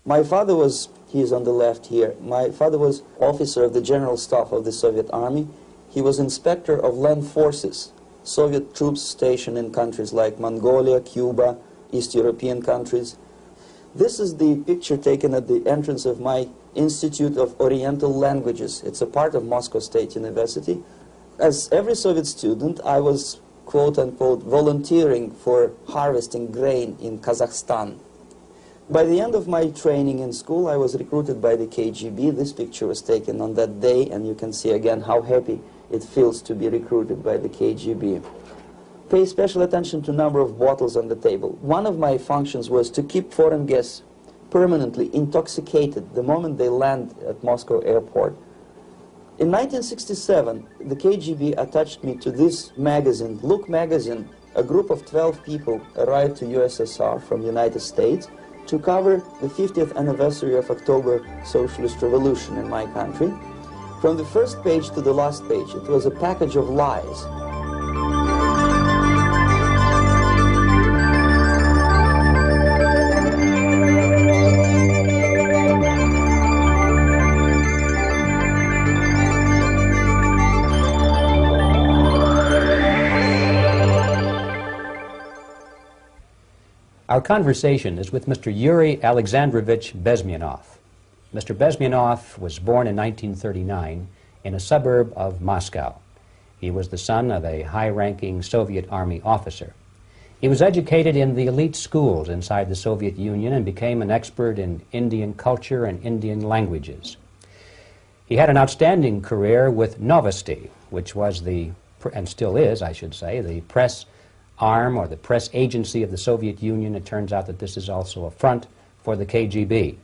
My father was, he is on the left here, my father was officer of the General Staff of the Soviet Army. He was inspector of land forces, Soviet troops stationed in countries like Mongolia, Cuba, East European countries. This is the picture taken at the entrance of my Institute of Oriental Languages. It's a part of Moscow State University. As every Soviet student, I was, quote-unquote, volunteering for harvesting grain in Kazakhstan. By the end of my training in school, I was recruited by the KGB. This picture was taken on that day, and you can see again how happy it feels to be recruited by the KGB. Pay special attention to number of bottles on the table. One of my functions was to keep foreign guests permanently intoxicated the moment they land at Moscow airport. In 1967, the KGB attached me to this magazine, Look magazine. A group of 12 people arrived to USSR from United States to cover the 50th anniversary of October Socialist Revolution in my country. From the first page to the last page, it was a package of lies. Our conversation is with Mr. Yuri Alexandrovich Bezmenov. Mr. Bezmenov was born in 1939 in a suburb of Moscow. He was the son of a high-ranking Soviet Army officer. He was educated in the elite schools inside the Soviet Union and became an expert in Indian culture and Indian languages. He had an outstanding career with Novosti, which was the, and still is, I should say, the press arm or the press agency of the Soviet Union. It turns out that this is also a front for the KGB.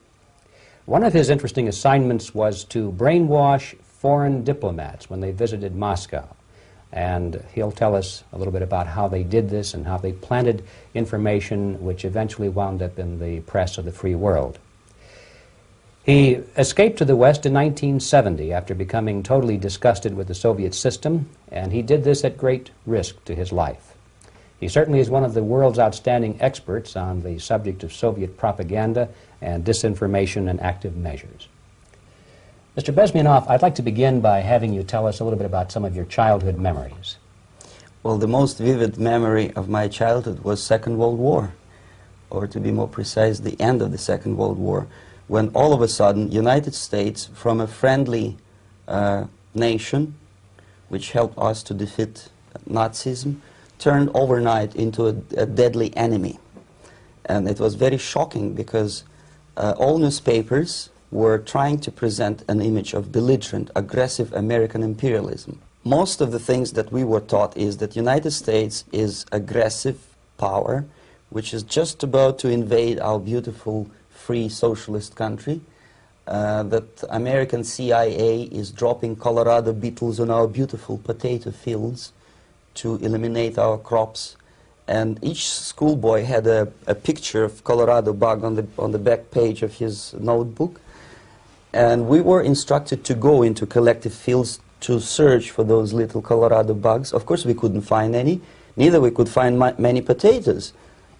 One of his interesting assignments was to brainwash foreign diplomats when they visited Moscow. And he'll tell us a little bit about how they did this and how they planted information which eventually wound up in the press of the free world. He escaped to the West in 1970 after becoming totally disgusted with the Soviet system, and he did this at great risk to his life. He certainly is one of the world's outstanding experts on the subject of Soviet propaganda and disinformation and active measures. Mr. Bezmenov, I'd like to begin by having you tell us a little bit about some of your childhood memories. Well, the most vivid memory of my childhood was Second World War, or to be more precise, the end of the Second World War, when all of a sudden United States, from a friendly nation, which helped us to defeat Nazism, turned overnight into a deadly enemy. And it was very shocking because all newspapers were trying to present an image of belligerent, aggressive American imperialism. Most of the things that we were taught is that United States is aggressive power, which is just about to invade our beautiful, free, socialist country, that American CIA is dropping Colorado beetles on our beautiful potato fields to eliminate our crops, and each schoolboy had a picture of Colorado bug on the back page of his notebook, and we were instructed to go into collective fields to search for those little Colorado bugs. Of course we couldn't find any, neither we could find many potatoes,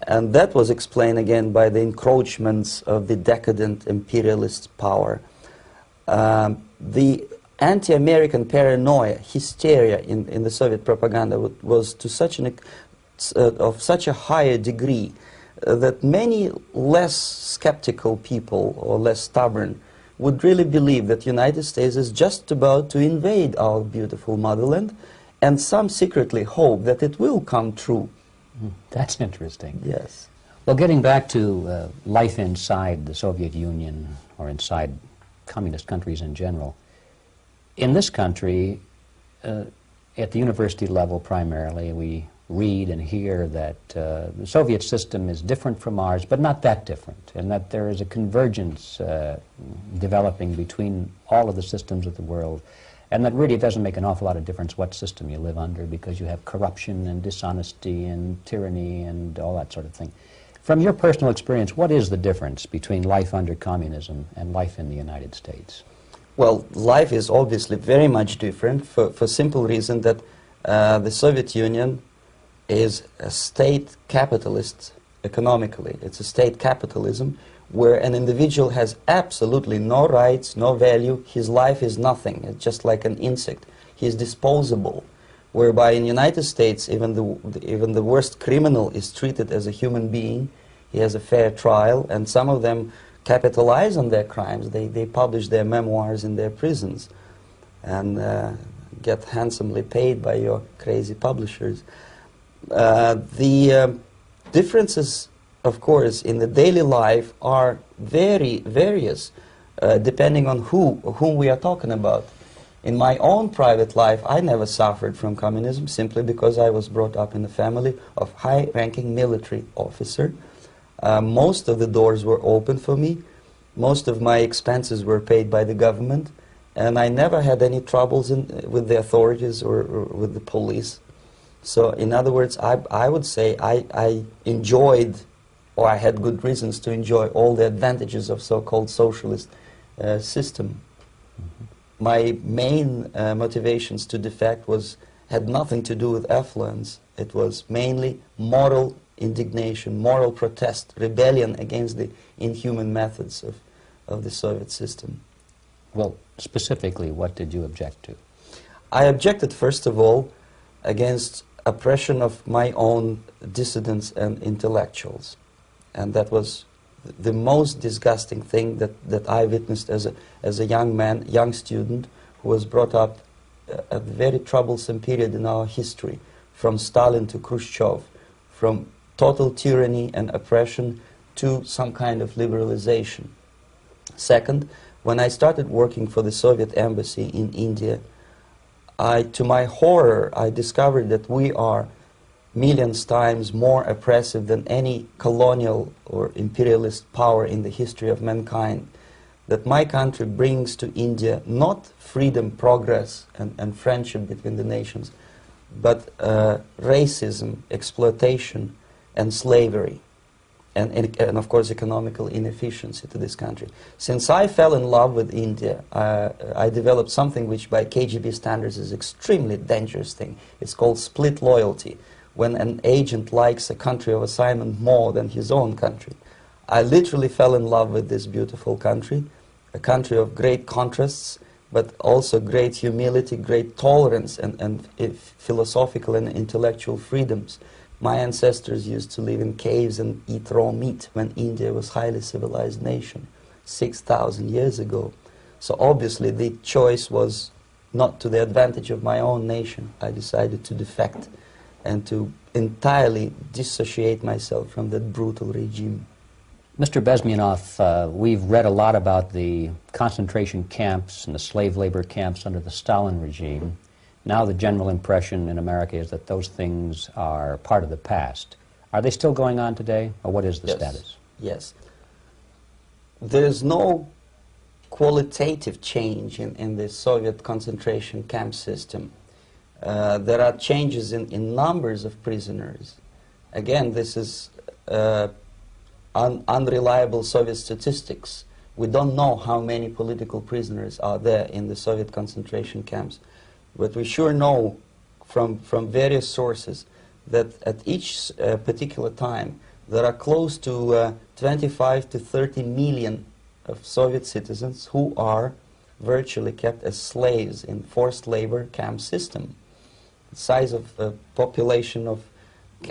and that was explained again by the encroachments of the decadent imperialist power. The anti-American paranoia, hysteria in the Soviet propaganda was to such of such a higher degree that many less skeptical people or less stubborn would really believe that the United States is just about to invade our beautiful motherland, and some secretly hope that it will come true. That's interesting. Yes. Well, getting back to life inside the Soviet Union or inside communist countries in general, in this country, at the university level primarily, we read and hear that the Soviet system is different from ours, but not that different, and that there is a convergence developing between all of the systems of the world, and that really it doesn't make an awful lot of difference what system you live under, because you have corruption and dishonesty and tyranny and all that sort of thing. From your personal experience, what is the difference between life under communism and life in the United States? Well, life is obviously very much different for simple reason that the Soviet Union is a state capitalist economically. It's a state capitalism where an individual has absolutely no rights, no value. His life is nothing. It's just like an insect. He is disposable. Whereby in the United States, even the worst criminal is treated as a human being. He has a fair trial, and some of them capitalize on their crimes. They publish their memoirs in their prisons and get handsomely paid by your crazy publishers. The differences, of course, in the daily life are very various, depending on whom we are talking about. In my own private life, I never suffered from communism simply because I was brought up in a family of high-ranking military officer. Most of the doors were open for me. Most of my expenses were paid by the government, and I never had any troubles with the authorities or with the police. So, in other words, I would say I enjoyed, or I had good reasons to enjoy, all the advantages of so-called socialist system. Mm-hmm. My main motivations to defect had nothing to do with affluence. It was mainly moral indignation, moral protest, rebellion against the inhuman methods of the Soviet system. Well, specifically, what did you object to? I objected, first of all, against oppression of my own dissidents and intellectuals. And that was the most disgusting thing that I witnessed as a young man, young student, who was brought up at a very troublesome period in our history, from Stalin to Khrushchev, from total tyranny and oppression to some kind of liberalization. Second, when I started working for the Soviet embassy in India, to my horror, I discovered that we are millions times more oppressive than any colonial or imperialist power in the history of mankind. That my country brings to India not freedom, progress, and friendship between the nations, but racism, exploitation, and slavery, and of course economical inefficiency to this country. Since I fell in love with India, I developed something which by KGB standards is extremely dangerous thing. It's called split loyalty, when an agent likes a country of assignment more than his own country. I literally fell in love with this beautiful country, a country of great contrasts, but also great humility, great tolerance, and philosophical and intellectual freedoms. My ancestors used to live in caves and eat raw meat when India was a highly civilized nation 6,000 years ago. So obviously the choice was not to the advantage of my own nation. I decided to defect and to entirely dissociate myself from that brutal regime. Mr. Bezmenov, we've read a lot about the concentration camps and the slave labor camps under the Stalin regime. Now the general impression in America is that those things are part of the past. Are they still going on today, or what is the status? Yes. There is no qualitative change in the Soviet concentration camp system. There are changes in numbers of prisoners. Again, this is unreliable Soviet statistics. We don't know how many political prisoners are there in the Soviet concentration camps. But we sure know from various sources that at each particular time there are close to 25 to 30 million of Soviet citizens who are virtually kept as slaves in forced labor camp system. The size of the population of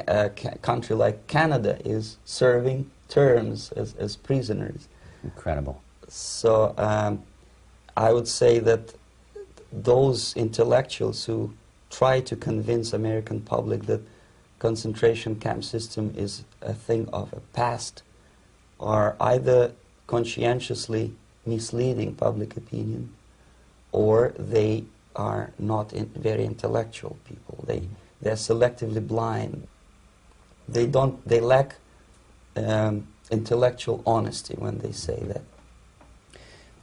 a country like Canada is serving terms as prisoners. Incredible. So I would say that those intellectuals who try to convince American public that concentration camp system is a thing of a past are either conscientiously misleading public opinion, or they are not very intellectual people. They're selectively blind. They lack intellectual honesty when they say that.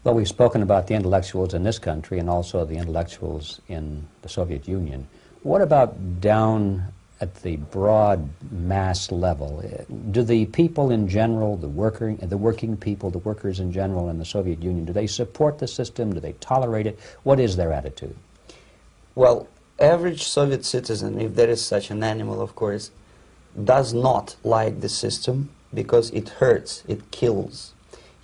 Well, we've spoken about the intellectuals in this country and also the intellectuals in the Soviet Union. What about down at the broad mass level? Do the people in general, the working people, the workers in general in the Soviet Union, do they support the system? Do they tolerate it? What is their attitude? Well, average Soviet citizen, if there is such an animal, of course, does not like the system because it hurts, it kills.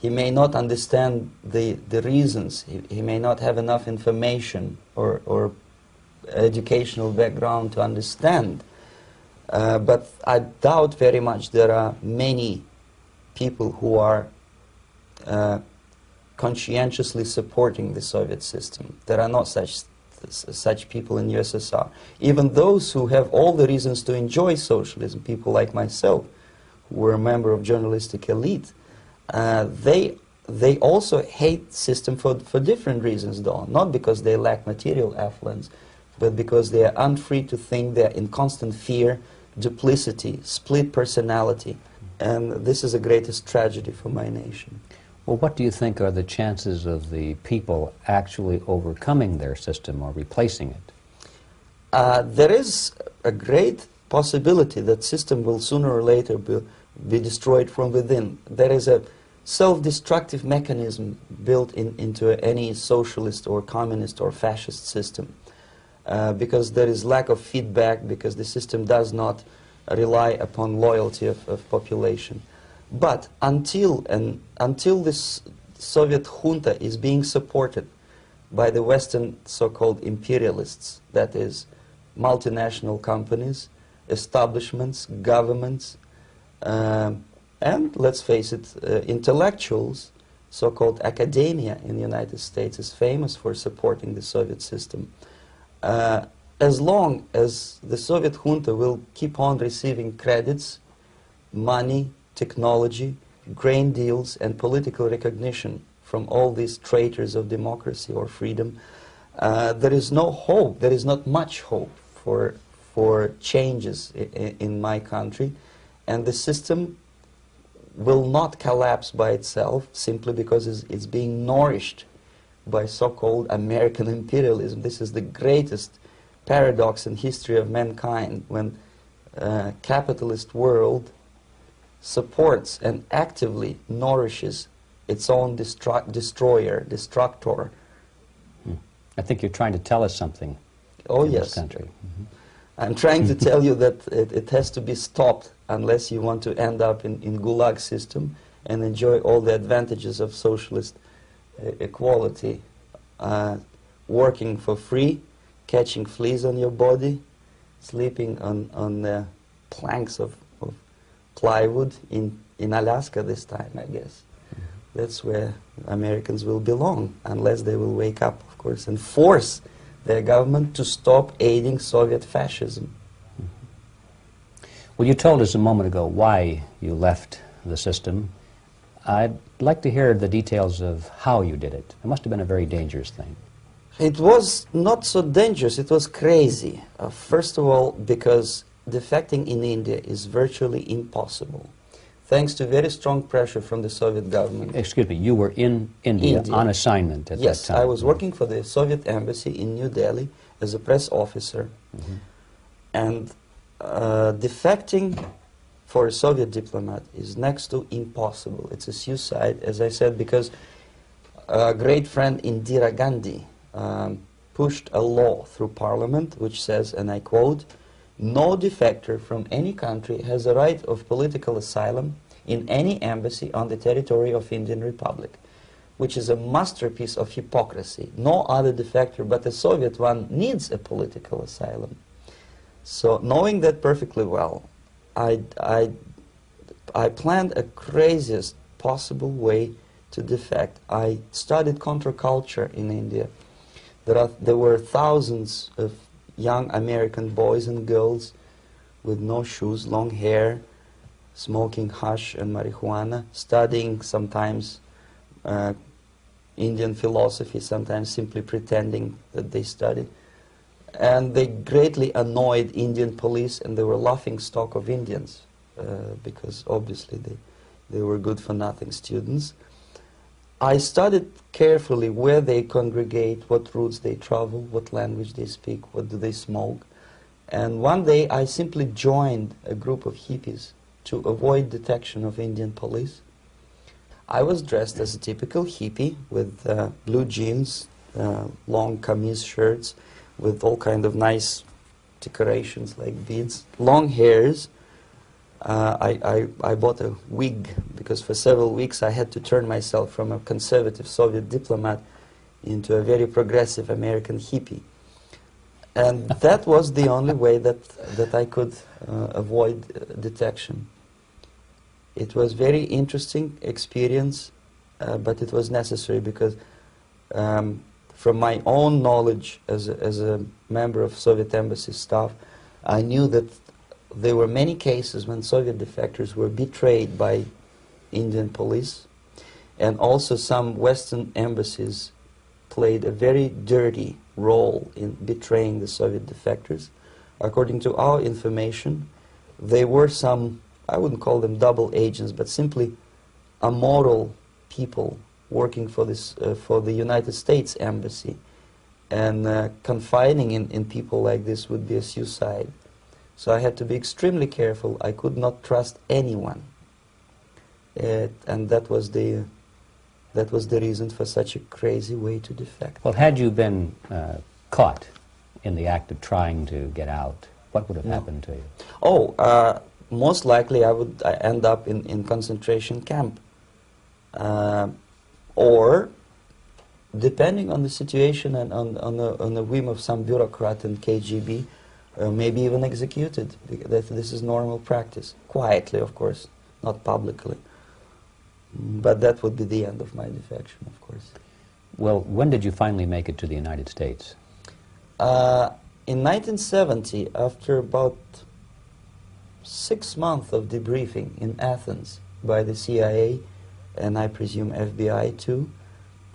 He may not understand the reasons, he may not have enough information or educational background to understand. But I doubt very much there are many people who are conscientiously supporting the Soviet system. There are not such people in USSR. Even those who have all the reasons to enjoy socialism, people like myself, who were a member of journalistic elite, they also hate system for different reasons, though. Not because they lack material affluence, but because they are unfree to think, they're in constant fear, duplicity, split personality. And this is the greatest tragedy for my nation. Well, what do you think are the chances of the people actually overcoming their system or replacing it? There is a great possibility that system will sooner or later be destroyed from within. There is a self-destructive mechanism built into any socialist or communist or fascist system, because there is lack of feedback, because the system does not rely upon loyalty of population. But until this Soviet junta is being supported by the Western so-called imperialists, that is, multinational companies, establishments, governments, and, let's face it, intellectuals, so-called academia in the United States is famous for supporting the Soviet system. As long as the Soviet junta will keep on receiving credits, money, technology, grain deals, and political recognition from all these traitors of democracy or freedom, there is no hope, there is not much hope for changes in my country, and the system will not collapse by itself simply because it's being nourished by so-called American imperialism. This is the greatest paradox in history of mankind, when capitalist world supports and actively nourishes its own destroyer, destructor. I think you're trying to tell us something in this country. Mm-hmm. I'm trying to tell you that it has to be stopped unless you want to end up in Gulag system and enjoy all the advantages of socialist equality, working for free, catching fleas on your body, sleeping on the planks of plywood in Alaska this time, I guess. Mm-hmm. That's where Americans will belong, unless they will wake up, of course, and force their government to stop aiding Soviet fascism. Mm-hmm. Well, you told us a moment ago why you left the system. I'd like to hear the details of how you did it. It must have been a very dangerous thing. It was not so dangerous, it was crazy. First of all, because defecting in India is virtually impossible, thanks to very strong pressure from the Soviet government. Excuse me, you were in India on assignment at that time? Yes, I was working for the Soviet embassy in New Delhi as a press officer. Mm-hmm. And defecting for a Soviet diplomat is next to impossible. It's a suicide, as I said, because a great friend Indira Gandhi pushed a law through parliament which says, and I quote, "No defector from any country has a right of political asylum in any embassy on the territory of Indian Republic," which is a masterpiece of hypocrisy. No other defector but the Soviet one needs a political asylum. So, knowing that perfectly well, I planned a craziest possible way to defect. I studied counterculture in India. There were thousands of young American boys and girls with no shoes, long hair, smoking hash and marijuana, studying sometimes Indian philosophy, sometimes simply pretending that they studied. And they greatly annoyed Indian police, and they were laughing stock of Indians because obviously they were good-for-nothing students. I studied carefully where they congregate, what routes they travel, what language they speak, what do they smoke. And one day I simply joined a group of hippies to avoid detection of Indian police. I was dressed as a typical hippie with blue jeans, long kameez shirts, with all kind of nice decorations like beads, long hairs, I bought a wig because for several weeks I had to turn myself from a conservative Soviet diplomat into a very progressive American hippie. And that was the only way that I could avoid detection. It was very interesting experience, but it was necessary because from my own knowledge as a member of Soviet embassy staff, I knew that there were many cases when Soviet defectors were betrayed by Indian police, and also some Western embassies played a very dirty role in betraying the Soviet defectors. According to our information, they were some, I wouldn't call them double agents, but simply amoral people working for this for the United States embassy, and confining in people like this would be a suicide. So I had to be extremely careful. I could not trust anyone, and that was the reason for such a crazy way to defect. Well, had you been caught in the act of trying to get out, what would have happened to you? Oh, most likely I would end up in concentration camp, or depending on the situation and on the whim of some bureaucrat in KGB, maybe even executed. This is normal practice. Quietly, of course, not publicly. But that would be the end of my defection, of course. Well, when did you finally make it to the United States? In 1970, after about 6 months of debriefing in Athens by the CIA, and I presume FBI too,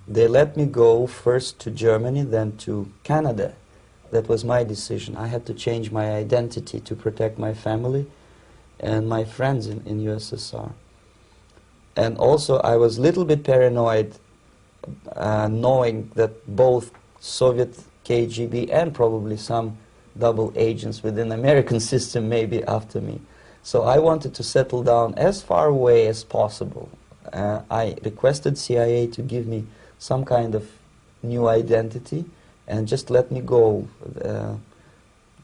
they let me go first to Germany, then to Canada. That was my decision. I had to change my identity to protect my family and my friends in USSR. And also I was a little bit paranoid knowing that both Soviet KGB and probably some double agents within the American system may be after me. So I wanted to settle down as far away as possible. I requested CIA to give me some kind of new identity and just let me go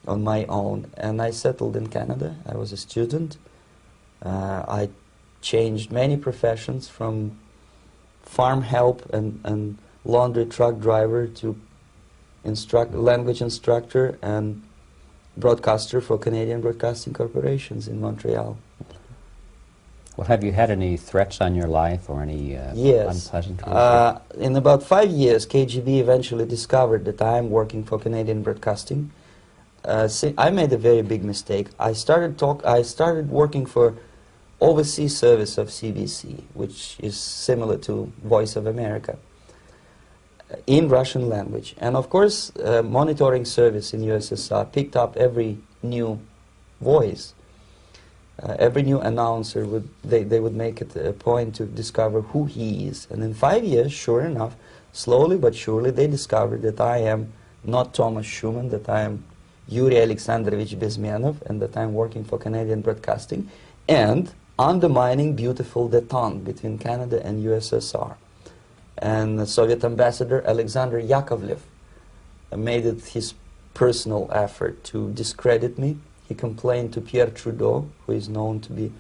on my own. And I settled in Canada. I was a student. I changed many professions, from farm help and laundry truck driver to language instructor and broadcaster for Canadian Broadcasting Corporations in Montreal. Well, have you had any threats on your life or any yes. unpleasant In about 5 years, KGB eventually discovered that I am working for Canadian Broadcasting. I made a very big mistake. I started working for overseas service of CBC, which is similar to Voice of America, in Russian language. And of course, monitoring service in USSR picked up every new voice. Every new announcer, they would make it a point to discover who he is. And in 5 years, sure enough, slowly but surely, they discovered that I am not Thomas Schumann, that I am Yuri Alexandrovich Bezmenov, and that I am working for Canadian Broadcasting, and undermining beautiful détente between Canada and USSR. And the Soviet ambassador Alexander Yakovlev made it his personal effort to discredit me. He complained to Pierre Trudeau, who is known to be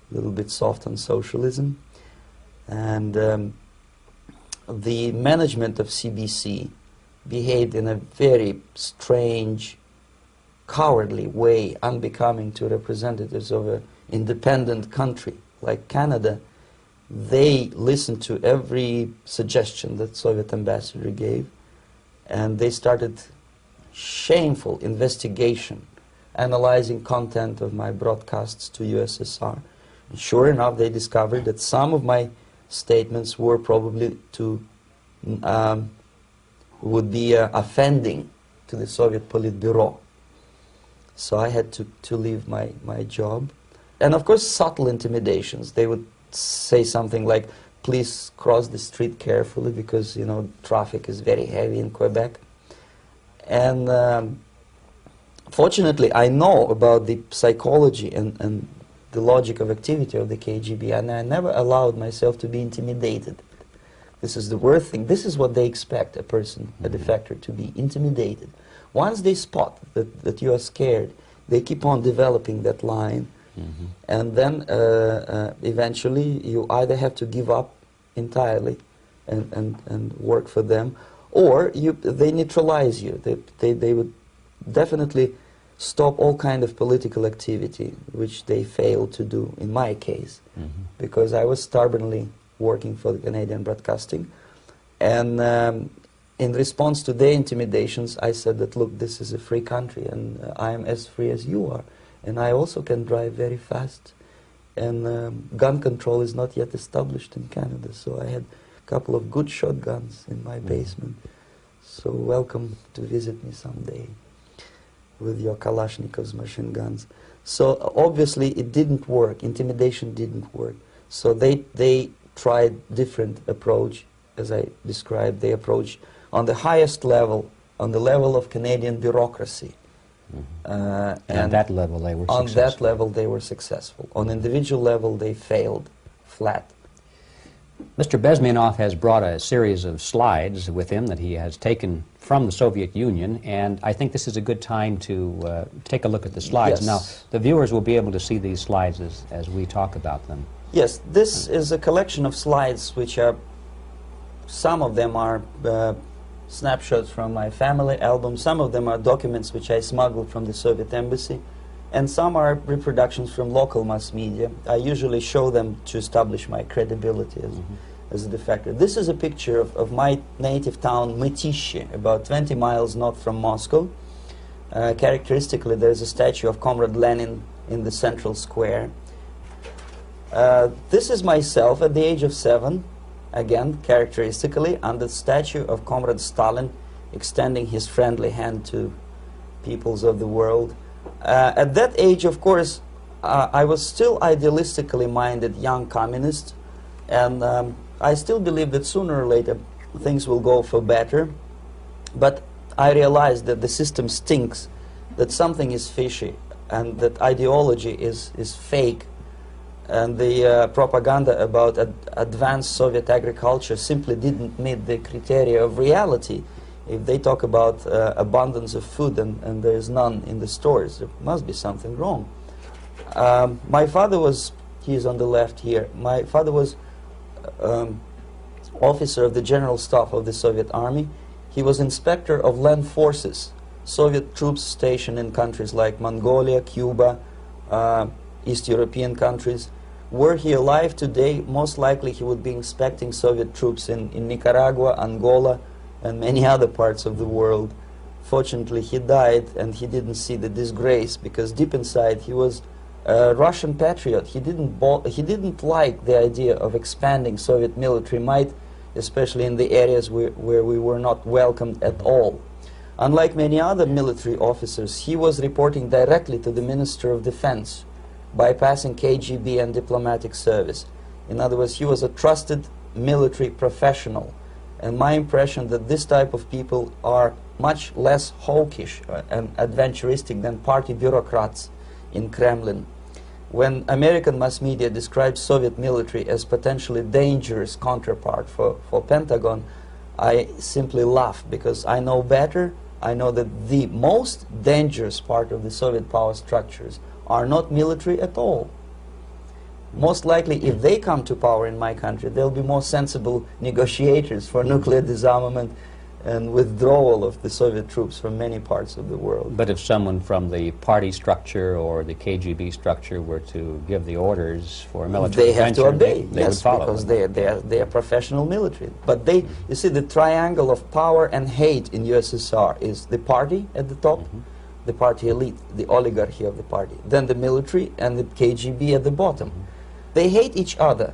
a little bit soft on socialism. And the management of CBC behaved in a very strange, cowardly way, unbecoming to representatives of an independent country like Canada. They listened to every suggestion that Soviet ambassador gave, and they started shameful investigation, analyzing content of my broadcasts to USSR. And sure enough, they discovered that some of my statements were probably would be offending to the Soviet Politburo. So I had to leave my job. And of course, subtle intimidations. They would say something like, please cross the street carefully because, you know, traffic is very heavy in Quebec. And fortunately, I know about the psychology and the logic of activity of the KGB, and I never allowed myself to be intimidated. This is the worst thing. This is what they expect a person, a defector, to be intimidated. Once they spot that you are scared, they keep on developing that line, And then eventually you either have to give up entirely and work for them, or they neutralize you. They would definitely stop all kind of political activity, which they failed to do in my case, because I was stubbornly working for the Canadian Broadcasting. And in response to their intimidations, I said that, look, this is a free country, and I am as free as you are. And I also can drive very fast. And gun control is not yet established in Canada, so I had a couple of good shotguns in my basement. So welcome to visit me someday with your Kalashnikovs machine guns. So obviously it didn't work. Intimidation didn't work. So they tried different approach, as I described. They approached on the highest level, on the level of Canadian bureaucracy. And at that level they were successful. successful. On that level they were successful. On individual level they failed flat. Mr. Bezmenov has brought a series of slides with him that he has taken from the Soviet Union, and I think this is a good time to take a look at the slides. Yes. Now, the viewers will be able to see these slides as we talk about them. Yes, this is a collection of slides which are, some of them are snapshots from my family album, some of them are documents which I smuggled from the Soviet embassy, and some are reproductions from local mass media. I usually show them to establish my credibility as a defector. This is a picture of my native town, Mytishi, about 20 miles north from Moscow. Characteristically, there's a statue of Comrade Lenin in the central square. This is myself at the age of 7, again, characteristically, under the statue of Comrade Stalin, extending his friendly hand to peoples of the world. At that age, of course, I was still idealistically minded young communist, and I still believe that sooner or later things will go for better. But I realized that the system stinks, that something is fishy, and that ideology is fake, and the propaganda about advanced Soviet agriculture simply didn't meet the criteria of reality. If they talk about abundance of food and there is none in the stores, there must be something wrong. My father was, he is on the left here, my father was officer of the General Staff of the Soviet Army. He was inspector of land forces, Soviet troops stationed in countries like Mongolia, Cuba, East European countries. Were he alive today, most likely he would be inspecting Soviet troops in Nicaragua, Angola, and many other parts of the world. Fortunately, he died, and he didn't see the disgrace, because deep inside he was a Russian patriot. He didn't like the idea of expanding Soviet military might, especially in the areas where we were not welcomed at all. Unlike many other military officers, he was reporting directly to the Minister of Defense, bypassing KGB and diplomatic service. In other words, he was a trusted military professional. And my impression that this type of people are much less hawkish and adventuristic than party bureaucrats in Kremlin. When American mass media describes Soviet military as potentially dangerous counterpart for Pentagon, I simply laugh, because I know better. I know that the most dangerous part of the Soviet power structures are not military at all. Most likely, if they come to power in my country, they'll be more sensible negotiators for nuclear disarmament and withdrawal of the Soviet troops from many parts of the world. But if someone from the party structure or the KGB structure were to give the orders for a military intervention, they have to obey, they would follow, because they are professional military. But you see, the triangle of power and hate in USSR is the party at the top, the party elite, the oligarchy of the party, then the military and the KGB at the bottom. They hate each other,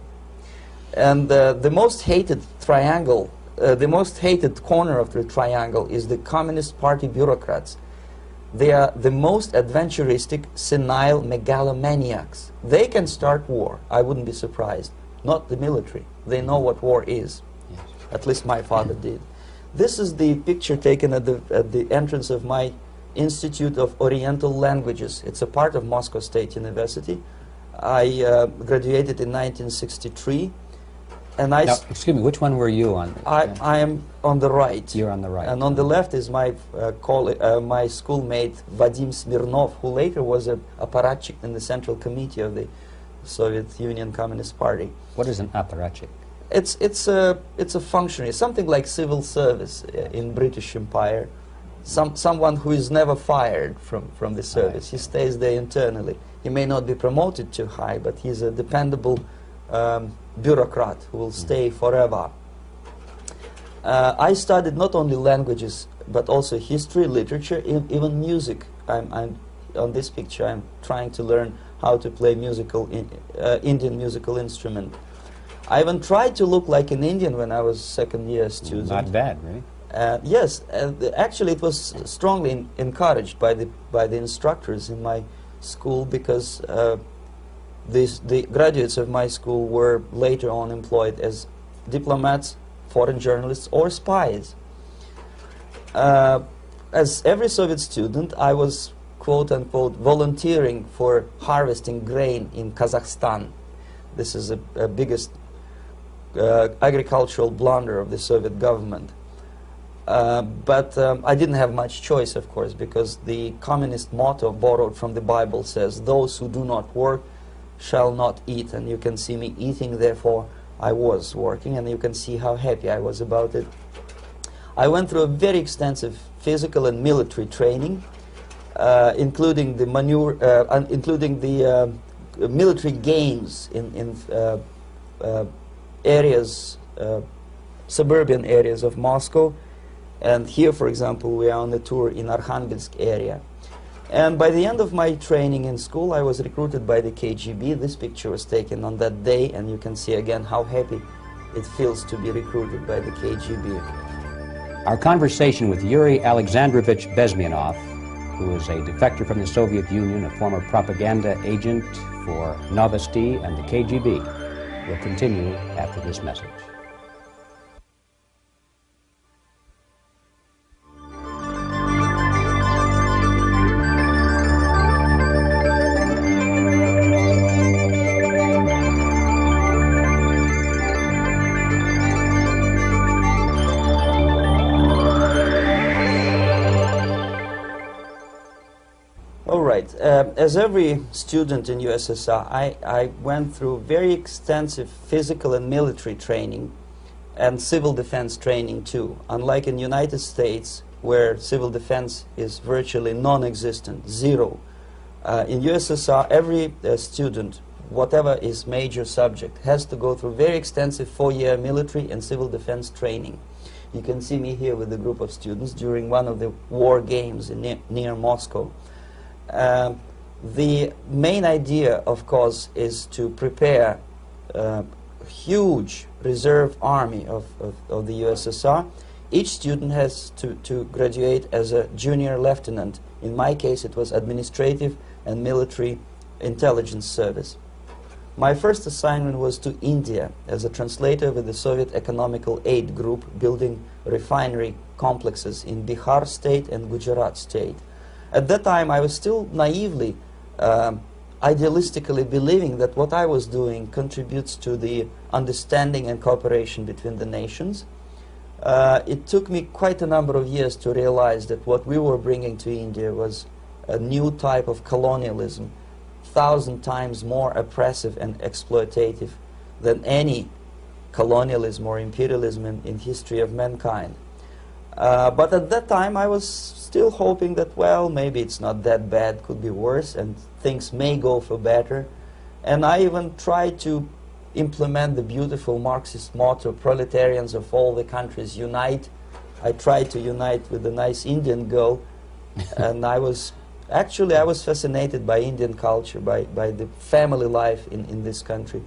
and the most hated triangle, the most hated corner of the triangle is the Communist Party bureaucrats. They are the most adventuristic, senile megalomaniacs. They can start war, I wouldn't be surprised. Not the military. They know what war is. Yes. At least my father did. This is the picture taken at the entrance of my Institute of Oriental Languages. It's a part of Moscow State University. I graduated in 1963. And now, excuse me, which one were you on? I am on the right. You're on the right. And on the left is my my schoolmate Vadim Smirnov, who later was a apparatchik in the Central Committee of the Soviet Union Communist Party. What is an apparatchik? It's a functionary, something like civil service in British Empire. Someone who is never fired from the service. He stays there internally. He may not be promoted too high, but he's a dependable bureaucrat who will stay forever. I studied not only languages, but also history, literature, even music. I'm on this picture, I'm trying to learn how to play Indian musical instrument. I even tried to look like an Indian when I was second-year student. Not bad, really. Yes, actually it was strongly encouraged by the instructors in my school, because the graduates of my school were later on employed as diplomats, foreign journalists, or spies. As every Soviet student, I was quote-unquote volunteering for harvesting grain in Kazakhstan. This is the biggest agricultural blunder of the Soviet government. But I didn't have much choice, of course, because the communist motto borrowed from the Bible says, "Those who do not work shall not eat." And you can see me eating, therefore I was working, and you can see how happy I was about it. I went through a very extensive physical and military training, including the military games in areas, suburban areas of Moscow. And here, for example, we are on a tour in Arkhangelsk area. And by the end of my training in school, I was recruited by the KGB. This picture was taken on that day, and you can see again how happy it feels to be recruited by the KGB. Our conversation with Yuri Alexandrovich Bezmenov, who is a defector from the Soviet Union, a former propaganda agent for Novosti and the KGB, will continue after this message. As every student in USSR, I went through very extensive physical and military training and civil defense training too. Unlike in the United States, where civil defense is virtually non-existent, zero. In USSR, every student, whatever his major subject, has to go through very extensive 4-year military and civil defense training. You can see me here with a group of students during one of the war games near Moscow. The main idea, of course, is to prepare a huge reserve army of the USSR. Each student has to graduate as a junior lieutenant. In my case, it was administrative and military intelligence service. My first assignment was to India as a translator with the Soviet Economical Aid Group, building refinery complexes in Bihar state and Gujarat state. At that time, I was still naively, idealistically believing that what I was doing contributes to the understanding and cooperation between the nations. It took me quite a number of years to realize that what we were bringing to India was a new type of colonialism, 1,000 times more oppressive and exploitative than any colonialism or imperialism in history of mankind. But at that time, I was still hoping that, well, maybe it's not that bad, could be worse, and things may go for better. And I even tried to implement the beautiful Marxist motto, proletarians of all the countries unite. I tried to unite with a nice Indian girl, and I was fascinated by Indian culture, by the family life in this country.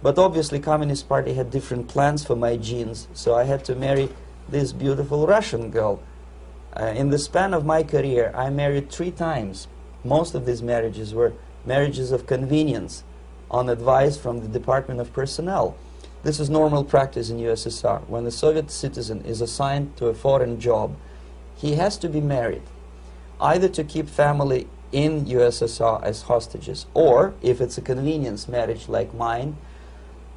But obviously, Communist Party had different plans for my genes, so I had to marry this beautiful Russian girl. In the span of my career, I married 3 times. Most of these marriages were marriages of convenience, on advice from the Department of Personnel. This is normal practice in USSR. When a Soviet citizen is assigned to a foreign job, he has to be married, either to keep family in USSR as hostages, or, if it's a convenience marriage like mine,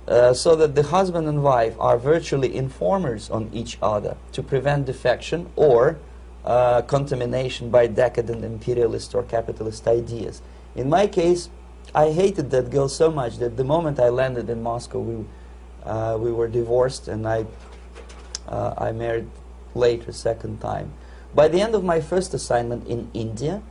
so that the husband and wife are virtually informers on each other to prevent defection or contamination by decadent imperialist or capitalist ideas. In my case, I hated that girl so much that the moment I landed in Moscow, we were divorced, and I married later, second time. By the end of my first assignment in India,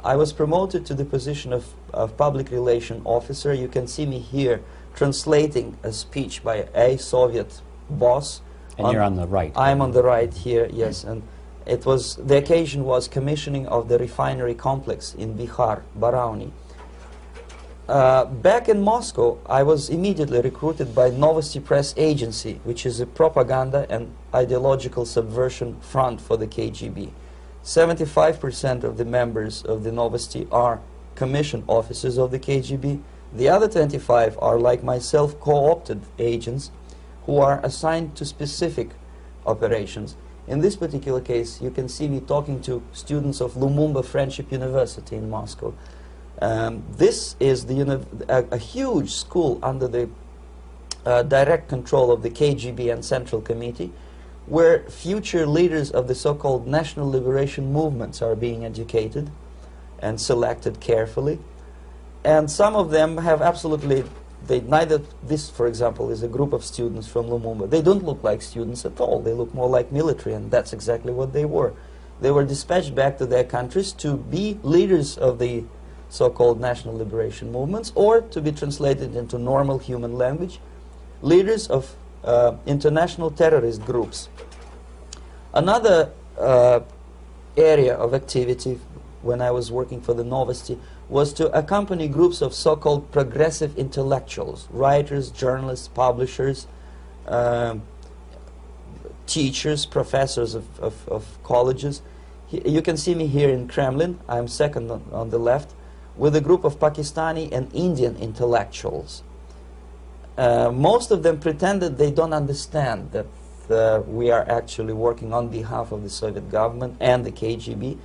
I was promoted to the position of public relation officer. You can see me here translating a speech by a Soviet boss. And you're on the right. I'm on the right here, yes. And it was, the occasion was commissioning of the refinery complex in Bihar, Barauni. Back in Moscow, I was immediately recruited by Novosti Press Agency, which is a propaganda and ideological subversion front for the KGB. 75% of the members of the Novosti are commissioned officers of the KGB. The other 25 are, like myself, co-opted agents who are assigned to specific operations. In this particular case, you can see me talking to students of Lumumba Friendship University in Moscow. This is a huge school under the direct control of the KGB and Central Committee, where future leaders of the so-called national liberation movements are being educated and selected carefully. And some of them have absolutely, this, for example, is a group of students from Lumumba. They don't look like students at all. They look more like military, and that's exactly what they were. They were dispatched back to their countries to be leaders of the so-called national liberation movements, or to be translated into normal human language, leaders of international terrorist groups. Another area of activity when I was working for the Novosti was to accompany groups of so-called progressive intellectuals, writers, journalists, publishers, teachers, professors of colleges. You can see me here in Kremlin. I'm second on the left, with a group of Pakistani and Indian intellectuals. Most of them pretended they don't understand that we are actually working on behalf of the Soviet government and the KGB.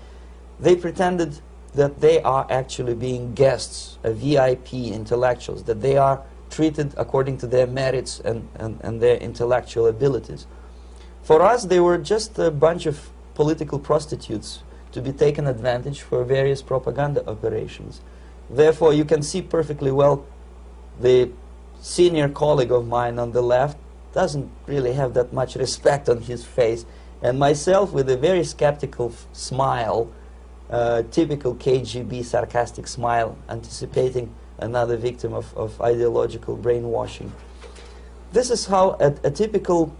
They pretended that they are actually being guests, VIP intellectuals, that they are treated according to their merits and their intellectual abilities. For us, they were just a bunch of political prostitutes to be taken advantage for various propaganda operations. Therefore, you can see perfectly well the senior colleague of mine on the left doesn't really have that much respect on his face, and myself with a very skeptical smile, typical KGB sarcastic smile, anticipating another victim of ideological brainwashing. This is how a typical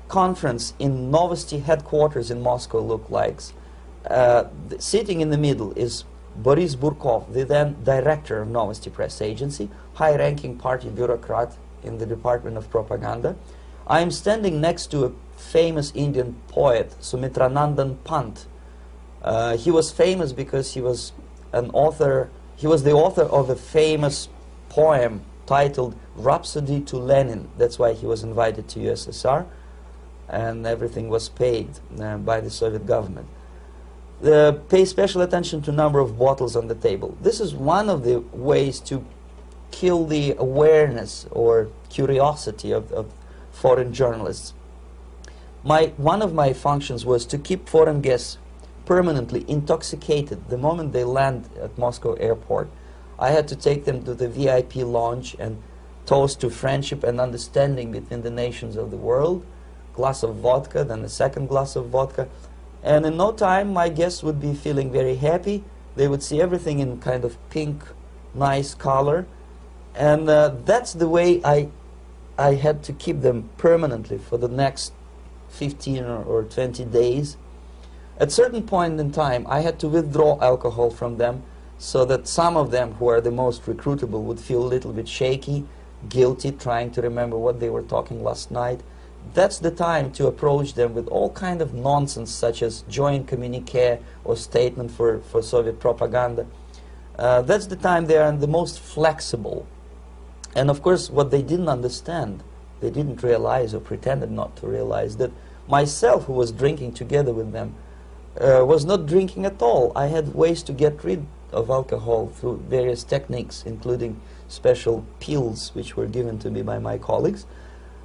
conference in Novosti headquarters in Moscow looked like. Sitting in the middle is Boris Burkov, the then director of Novosti Press Agency, high-ranking party bureaucrat in the Department of Propaganda. I am standing next to a famous Indian poet, Sumitranandan Pant. He was famous because he was an author. He was the author of a famous poem titled Rhapsody to Lenin. That's why he was invited to USSR, and everything was paid by the Soviet government. Pay special attention to number of bottles on the table. This is one of the ways to kill the awareness or curiosity of foreign journalists. One of my functions was to keep foreign guests permanently intoxicated the moment they land at Moscow airport. I had to take them to the VIP lounge and toast to friendship and understanding between the nations of the world. Glass of vodka, then a second glass of vodka. And in no time, my guests would be feeling very happy. They would see everything in kind of pink, nice color. And that's the way I had to keep them permanently for the next 15 or 20 days. At a certain point in time, I had to withdraw alcohol from them so that some of them, who are the most recruitable, would feel a little bit shaky, guilty, trying to remember what they were talking last night. That's the time to approach them with all kind of nonsense, such as joint communique or statement for Soviet propaganda. That's the time they are the most flexible. And of course, what they didn't understand, they didn't realize or pretended not to realize, that myself, who was drinking together with them, was not drinking at all. I had ways to get rid of alcohol through various techniques, including special pills which were given to me by my colleagues.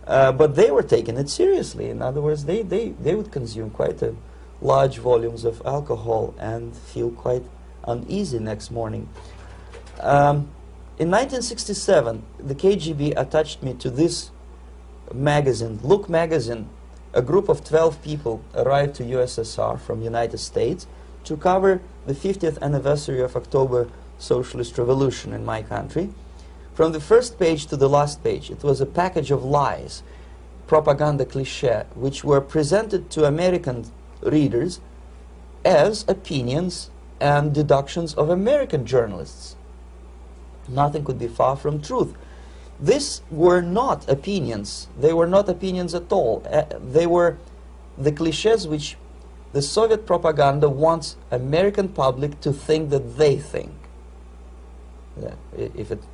But they were taking it seriously. In other words, they would consume quite large volumes of alcohol and feel quite uneasy next morning. In 1967, the KGB attached me to this magazine, Look magazine. A group of 12 people arrived to USSR from United States to cover the 50th anniversary of October Socialist Revolution in my country. From the first page to the last page, it was a package of lies, propaganda cliché, which were presented to American readers as opinions and deductions of American journalists. Nothing could be far from truth. These were not opinions. They were not opinions at all. They were the clichés which the Soviet propaganda wants American public to think that they think. If it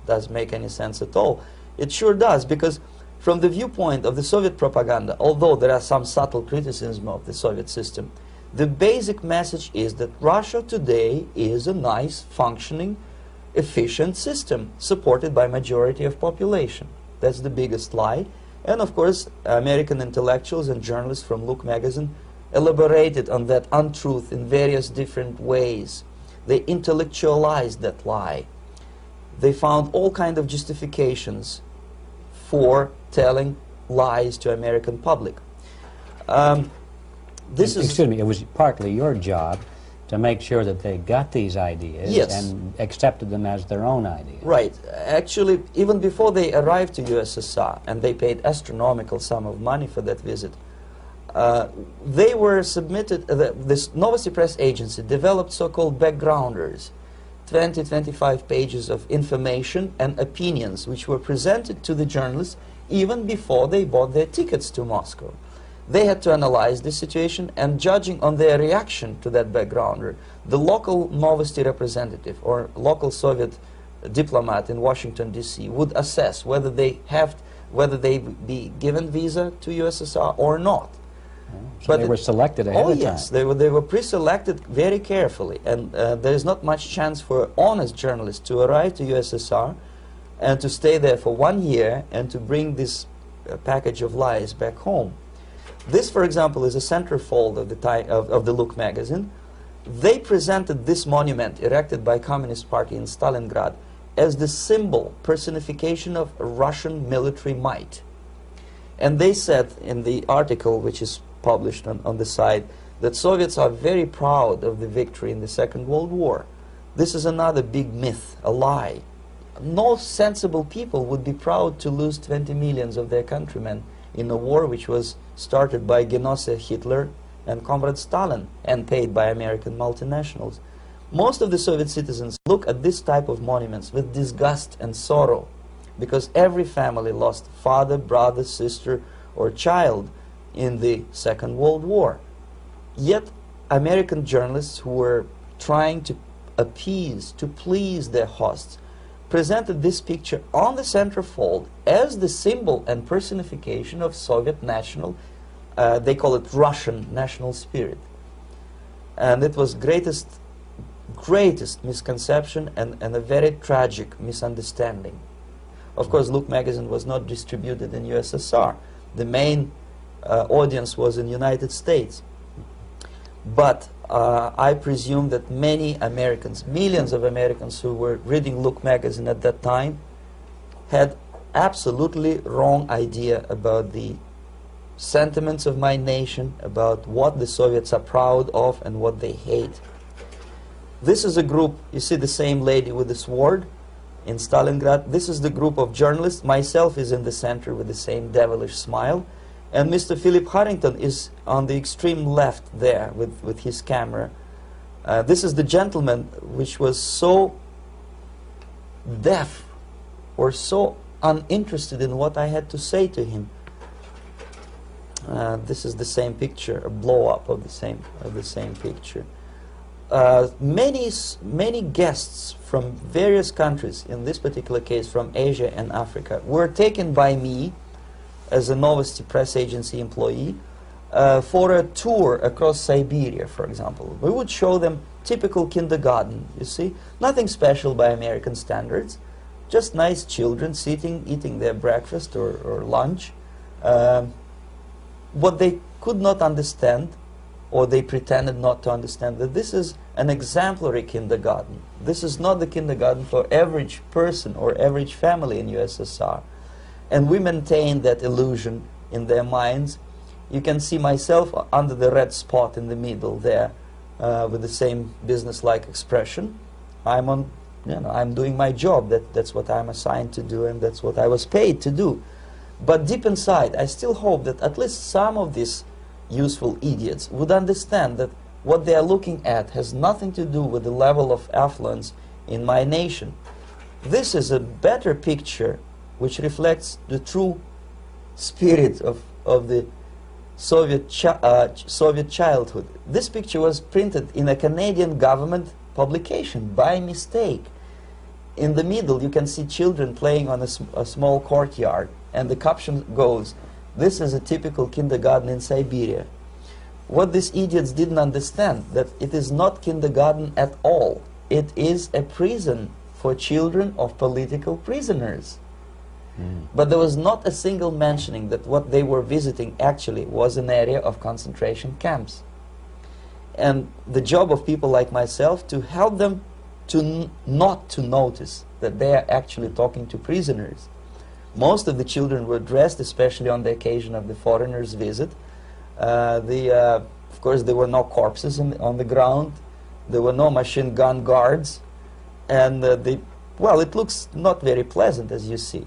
does make any sense at all. It sure does, because from the viewpoint of the Soviet propaganda, although there are some subtle criticism of the Soviet system, the basic message is that Russia today is a nice, functioning, efficient system supported by majority of population. That's the biggest lie. And of course, American intellectuals and journalists from Look magazine elaborated on that untruth in various different ways. They intellectualized that lie. They found all kinds of justifications for telling lies to American public. Excuse me, it was partly your job to make sure that they got these ideas, yes, and accepted them as their own ideas. Right. Actually, even before they arrived to USSR, and they paid astronomical sum of money for that visit, they were submitted, this Novosti Press Agency developed so-called backgrounders, 20-25 pages of information and opinions which were presented to the journalists even before they bought their tickets to Moscow. They had to analyze the situation, and judging on their reaction to that backgrounder, the local Novosti representative or local Soviet diplomat in Washington, D.C. would assess whether they be given visa to USSR or not. So but they were selected ahead of time. Oh yes, they were pre-selected very carefully, and there is not much chance for honest journalists to arrive to USSR and to stay there for 1 year and to bring this package of lies back home. This, for example, is a centerfold of the Look magazine. They presented this monument erected by Communist Party in Stalingrad as the symbol, personification of Russian military might. And they said in the article, which is published on the site, that Soviets are very proud of the victory in the Second World War. This is another big myth, a lie. No sensible people would be proud to lose 20 millions of their countrymen in a war which was started by Genoese Hitler and Comrade Stalin and paid by American multinationals. Most of the Soviet citizens look at this type of monuments with disgust and sorrow, because every family lost father, brother, sister, or child in the Second World War. Yet American journalists who were trying to appease, to please their hosts, presented this picture on the centerfold as the symbol and personification of Soviet national, they call it Russian national spirit. And it was greatest misconception and a very tragic misunderstanding. Of course, Look magazine was not distributed in USSR. The main audience was in United States. But I presume that many Americans, millions of Americans who were reading Look magazine at that time, had absolutely wrong idea about the sentiments of my nation, about what the Soviets are proud of and what they hate. This is a group, you see the same lady with the sword in Stalingrad. This is the group of journalists. Myself is in the center with the same devilish smile. And Mr. Philip Harrington is on the extreme left there with his camera. This is the gentleman which was so deaf or so uninterested in what I had to say to him. This is the same picture, a blow-up of the same picture. Many guests from various countries, in this particular case from Asia and Africa, were taken by me as a Novosti Press Agency employee for a tour across Siberia, for example. We would show them typical kindergarten, you see. Nothing special by American standards. Just nice children sitting, eating their breakfast or lunch. What they could not understand, or they pretended not to understand, that this is an exemplary kindergarten. This is not the kindergarten for average person or average family in USSR. And we maintain that illusion in their minds. You can see myself under the red spot in the middle there, with the same business-like expression. I'm doing my job. That's what I'm assigned to do, and that's what I was paid to do. But deep inside, I still hope that at least some of these useful idiots would understand that what they are looking at has nothing to do with the level of affluence in my nation. This is a better picture which reflects the true spirit of the Soviet childhood. This picture was printed in a Canadian government publication by mistake. In the middle, you can see children playing on a small courtyard, and the caption goes, "This is a typical kindergarten in Siberia." What these idiots didn't understand, that it is not kindergarten at all. It is a prison for children of political prisoners. But there was not a single mentioning that what they were visiting actually was an area of concentration camps. And the job of people like myself to help them to not to notice that they are actually talking to prisoners. Most of the children were dressed, especially on the occasion of the foreigners' visit. Of course, there were no corpses on the ground. There were no machine gun guards. And well, it looks not very pleasant, as you see.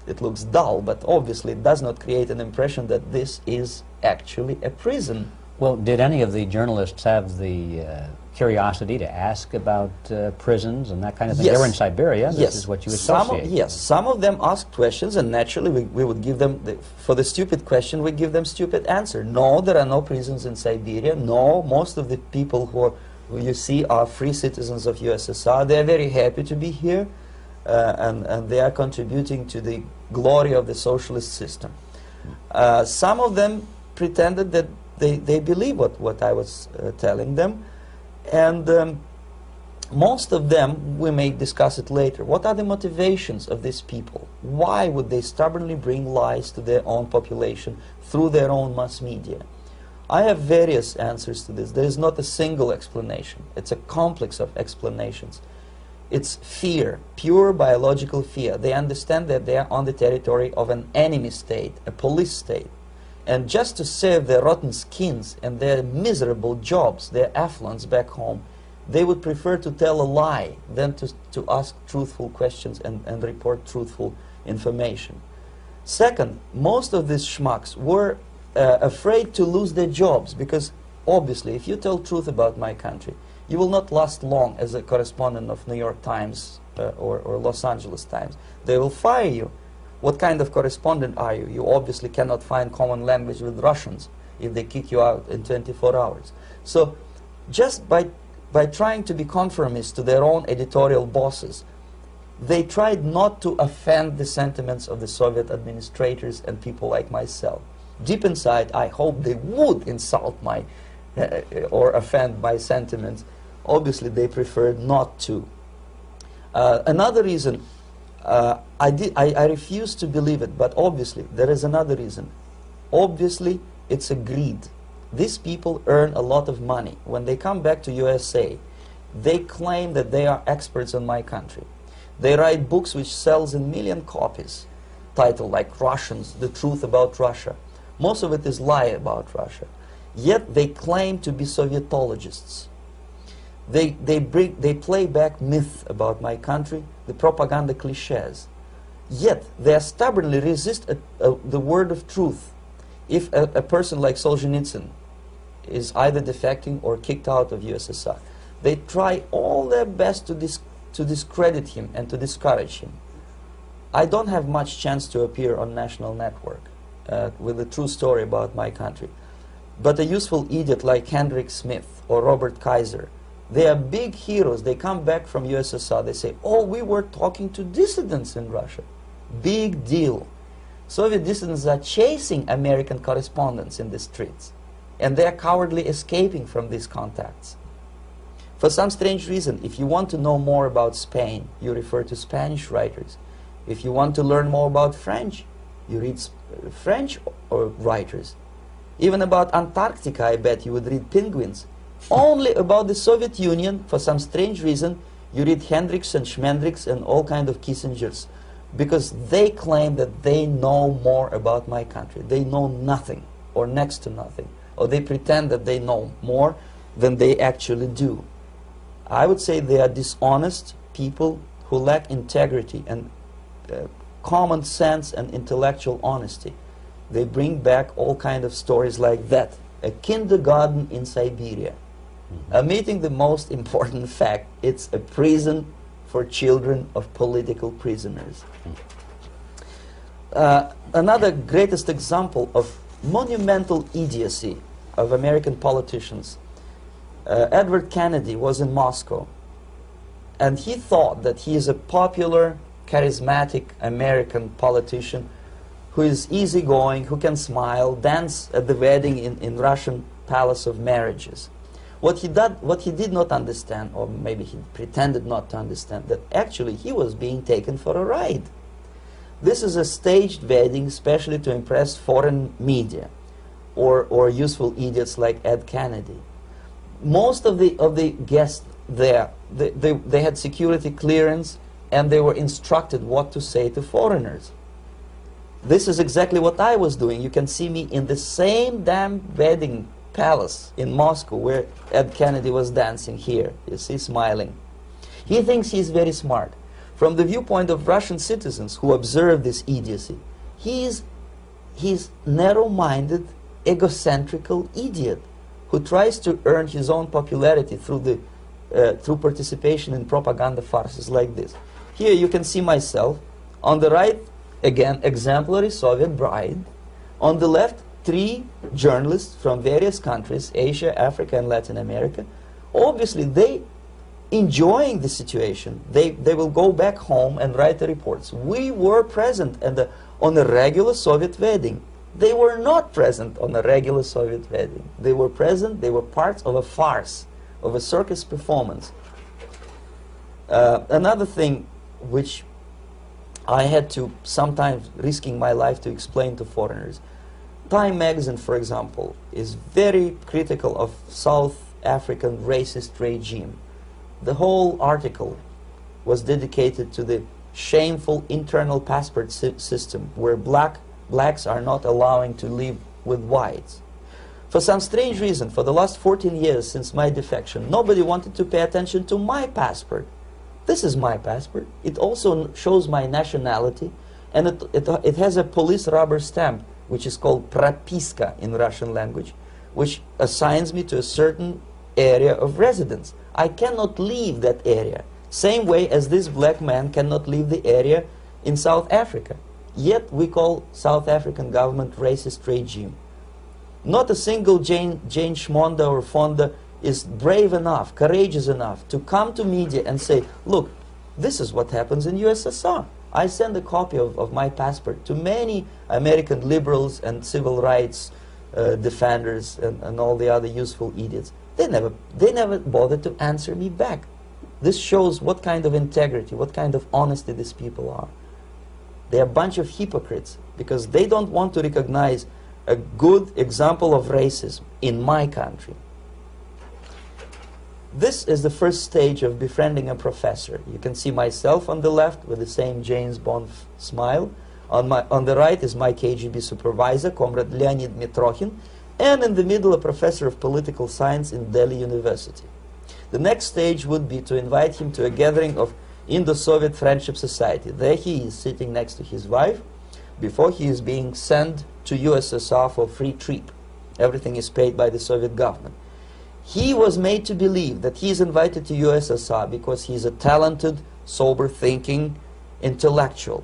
It looks dull, but obviously it does not create an impression that this is actually a prison. Well, did any of the journalists have the curiosity to ask about prisons and that kind of thing? Yes. They were in Siberia. This is what you associate. Yes, some of them asked questions, and naturally we would give them, for the stupid question, we give them stupid answer. No, there are no prisons in Siberia. No, most of the people who you see are free citizens of USSR. They are very happy to be here, and they are contributing to the glory of the socialist system. Some of them pretended that they believe what I was telling them, and most of them, we may discuss it later, what are the motivations of these people? Why would they stubbornly bring lies to their own population through their own mass media? I have various answers to this. There is not a single explanation. It's a complex of explanations. It's fear, pure biological fear. They understand that they are on the territory of an enemy state, a police state. And just to save their rotten skins and their miserable jobs, their affluence back home, they would prefer to tell a lie than to ask truthful questions and report truthful information. Second, most of these schmucks were afraid to lose their jobs, because obviously if you tell truth about my country, you will not last long as a correspondent of New York Times or Los Angeles Times. They will fire you. What kind of correspondent are you? You obviously cannot find common language with Russians if they kick you out in 24 hours. So just by trying to be conformist to their own editorial bosses, they tried not to offend the sentiments of the Soviet administrators and people like myself. Deep inside, I hope they would insult my or offend my sentiments. Obviously, they preferred not to. Another reason, I refuse to believe it, but obviously there is another reason. Obviously, it's a greed. These people earn a lot of money. When they come back to USA, they claim that they are experts on my country. They write books which sells in million copies, titled like Russians, The Truth About Russia. Most of it is lie about Russia. Yet they claim to be Sovietologists. They play back myth about my country, the propaganda cliches. Yet they stubbornly resist the word of truth. If a person like Solzhenitsyn is either defecting or kicked out of USSR, they try all their best to discredit him and to discourage him. I don't have much chance to appear on national network with a true story about my country. But a useful idiot like Hendrik Smith or Robert Kaiser, they are big heroes. They come back from USSR. They say, oh, we were talking to dissidents in Russia. Big deal. Soviet dissidents are chasing American correspondents in the streets, and they are cowardly escaping from these contacts. For some strange reason, if you want to know more about Spain, you refer to Spanish writers. If you want to learn more about French, you read French writers. Even about Antarctica, I bet you would read Penguins. Only about the Soviet Union, for some strange reason, you read Hendricks and Schmendricks and all kind of Kissingers, because they claim that they know more about my country. They know nothing, or next to nothing, or they pretend that they know more than they actually do. I would say they are dishonest people who lack integrity and common sense and intellectual honesty. They bring back all kind of stories like that. A kindergarten in Siberia. Omitting the most important fact, it's a prison for children of political prisoners. Another greatest example of monumental idiocy of American politicians. Edward Kennedy was in Moscow, and he thought that he is a popular, charismatic American politician who is easygoing, who can smile, dance at the wedding in Russian Palace of Marriages. What he did not understand, or maybe he pretended not to understand, that actually he was being taken for a ride. This is a staged wedding, especially to impress foreign media, or useful idiots like Ed Kennedy. Most of the guests there, they had security clearance, and they were instructed what to say to foreigners. This is exactly what I was doing. You can see me in the same damn wedding palace in Moscow where Ed Kennedy was dancing here. You see, smiling. He thinks he's very smart. From the viewpoint of Russian citizens who observe this idiocy, he's narrow-minded, egocentrical idiot who tries to earn his own popularity through participation in propaganda farces like this. Here you can see myself. On the right, again, exemplary Soviet bride. On the left, 3 journalists from various countries, Asia, Africa, and Latin America. Obviously, they enjoying the situation. They will go back home and write the reports. We were present on a regular Soviet wedding. They were not present on a regular Soviet wedding. They were present, they were parts of a farce, of a circus performance. Another thing which I had to, sometimes risking my life, to explain to foreigners. Time magazine, for example, is very critical of South African racist regime. The whole article was dedicated to the shameful internal passport system where blacks are not allowing to live with whites. For some strange reason, for the last 14 years since my defection, nobody wanted to pay attention to my passport. This is my passport. It also shows my nationality, and it has a police rubber stamp, which is called propiska in Russian language, which assigns me to a certain area of residence. I cannot leave that area, same way as this black man cannot leave the area in South Africa. Yet we call South African government racist regime. Not a single Jane Schmonda or Fonda is brave enough, courageous enough to come to media and say, look, this is what happens in USSR. I send a copy of my passport to many American liberals and civil rights defenders and all the other useful idiots. They never bothered to answer me back. This shows what kind of integrity, what kind of honesty these people are. They're a bunch of hypocrites because they don't want to recognize a good example of racism in my country. This is the first stage of befriending a professor. You can see myself on the left with the same James Bond smile. On the right is my KGB supervisor, Comrade Leonid Mitrokhin, and in the middle a professor of political science in Delhi University. The next stage would be to invite him to a gathering of Indo-Soviet Friendship Society. There he is sitting next to his wife before he is being sent to USSR for free trip. Everything is paid by the Soviet government. He was made to believe that he is invited to USSR because he is a talented, sober-thinking intellectual.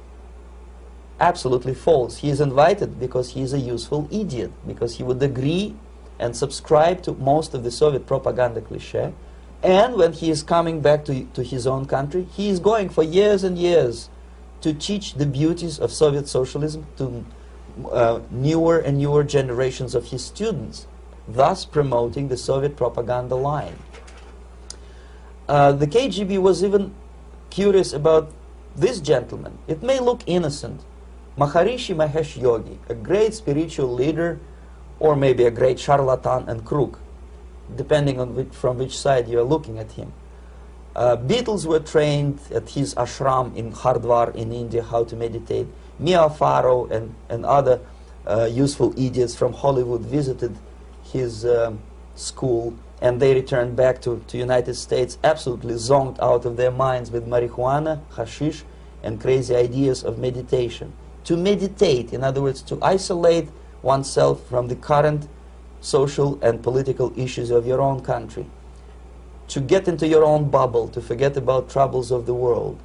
Absolutely false. He is invited because he is a useful idiot, because he would agree and subscribe to most of the Soviet propaganda cliché. And when he is coming back to his own country, he is going for years and years to teach the beauties of Soviet socialism to newer and newer generations of his students, thus promoting the Soviet propaganda line. The KGB was even curious about this gentleman. It may look innocent. Maharishi Mahesh Yogi, a great spiritual leader, or maybe a great charlatan and crook, depending on from which side you are looking at him. Beatles were trained at his ashram in Hardwar in India how to meditate. Mia Farrow and other useful idiots from Hollywood visited his school, and they returned back to United States absolutely zonked out of their minds with marijuana, hashish, and crazy ideas of meditation. To meditate, in other words, to isolate oneself from the current social and political issues of your own country. To get into your own bubble, to forget about troubles of the world.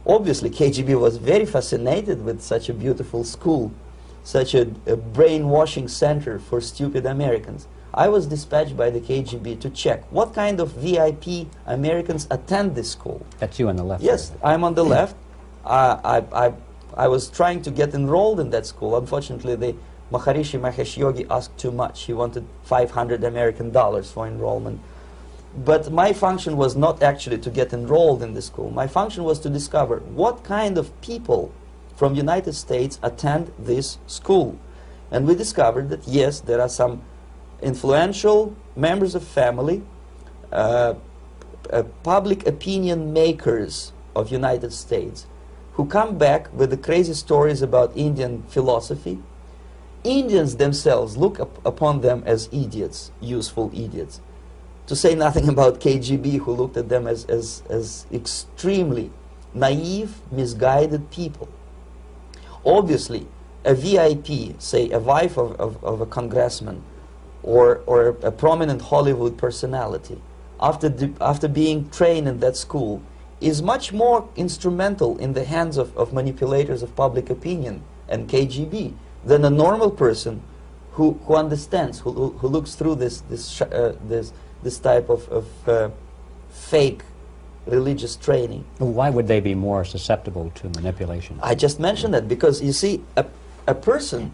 Obviously, KGB was very fascinated with such a beautiful school, such a brainwashing center for stupid Americans. I was dispatched by the KGB to check what kind of VIP Americans attend this school. That's you on the left. Yes, I'm on the left. I was trying to get enrolled in that school. Unfortunately, the Maharishi Mahesh Yogi asked too much. He wanted $500 American for enrollment. But my function was not actually to get enrolled in the school. My function was to discover what kind of people from United States attend this school. And we discovered that, yes, there are some influential members of family, public opinion makers of United States, who come back with the crazy stories about Indian philosophy. Indians themselves look upon them as idiots, useful idiots. To say nothing about KGB, who looked at them as extremely naive, misguided people. Obviously, a VIP, say a wife of a congressman, or a prominent Hollywood personality, after being trained in that school, is much more instrumental in the hands of manipulators of public opinion and KGB than a normal person who understands, who looks through this type of fake religious training. Why would they be more susceptible to manipulation? I just mentioned that because, you see, a person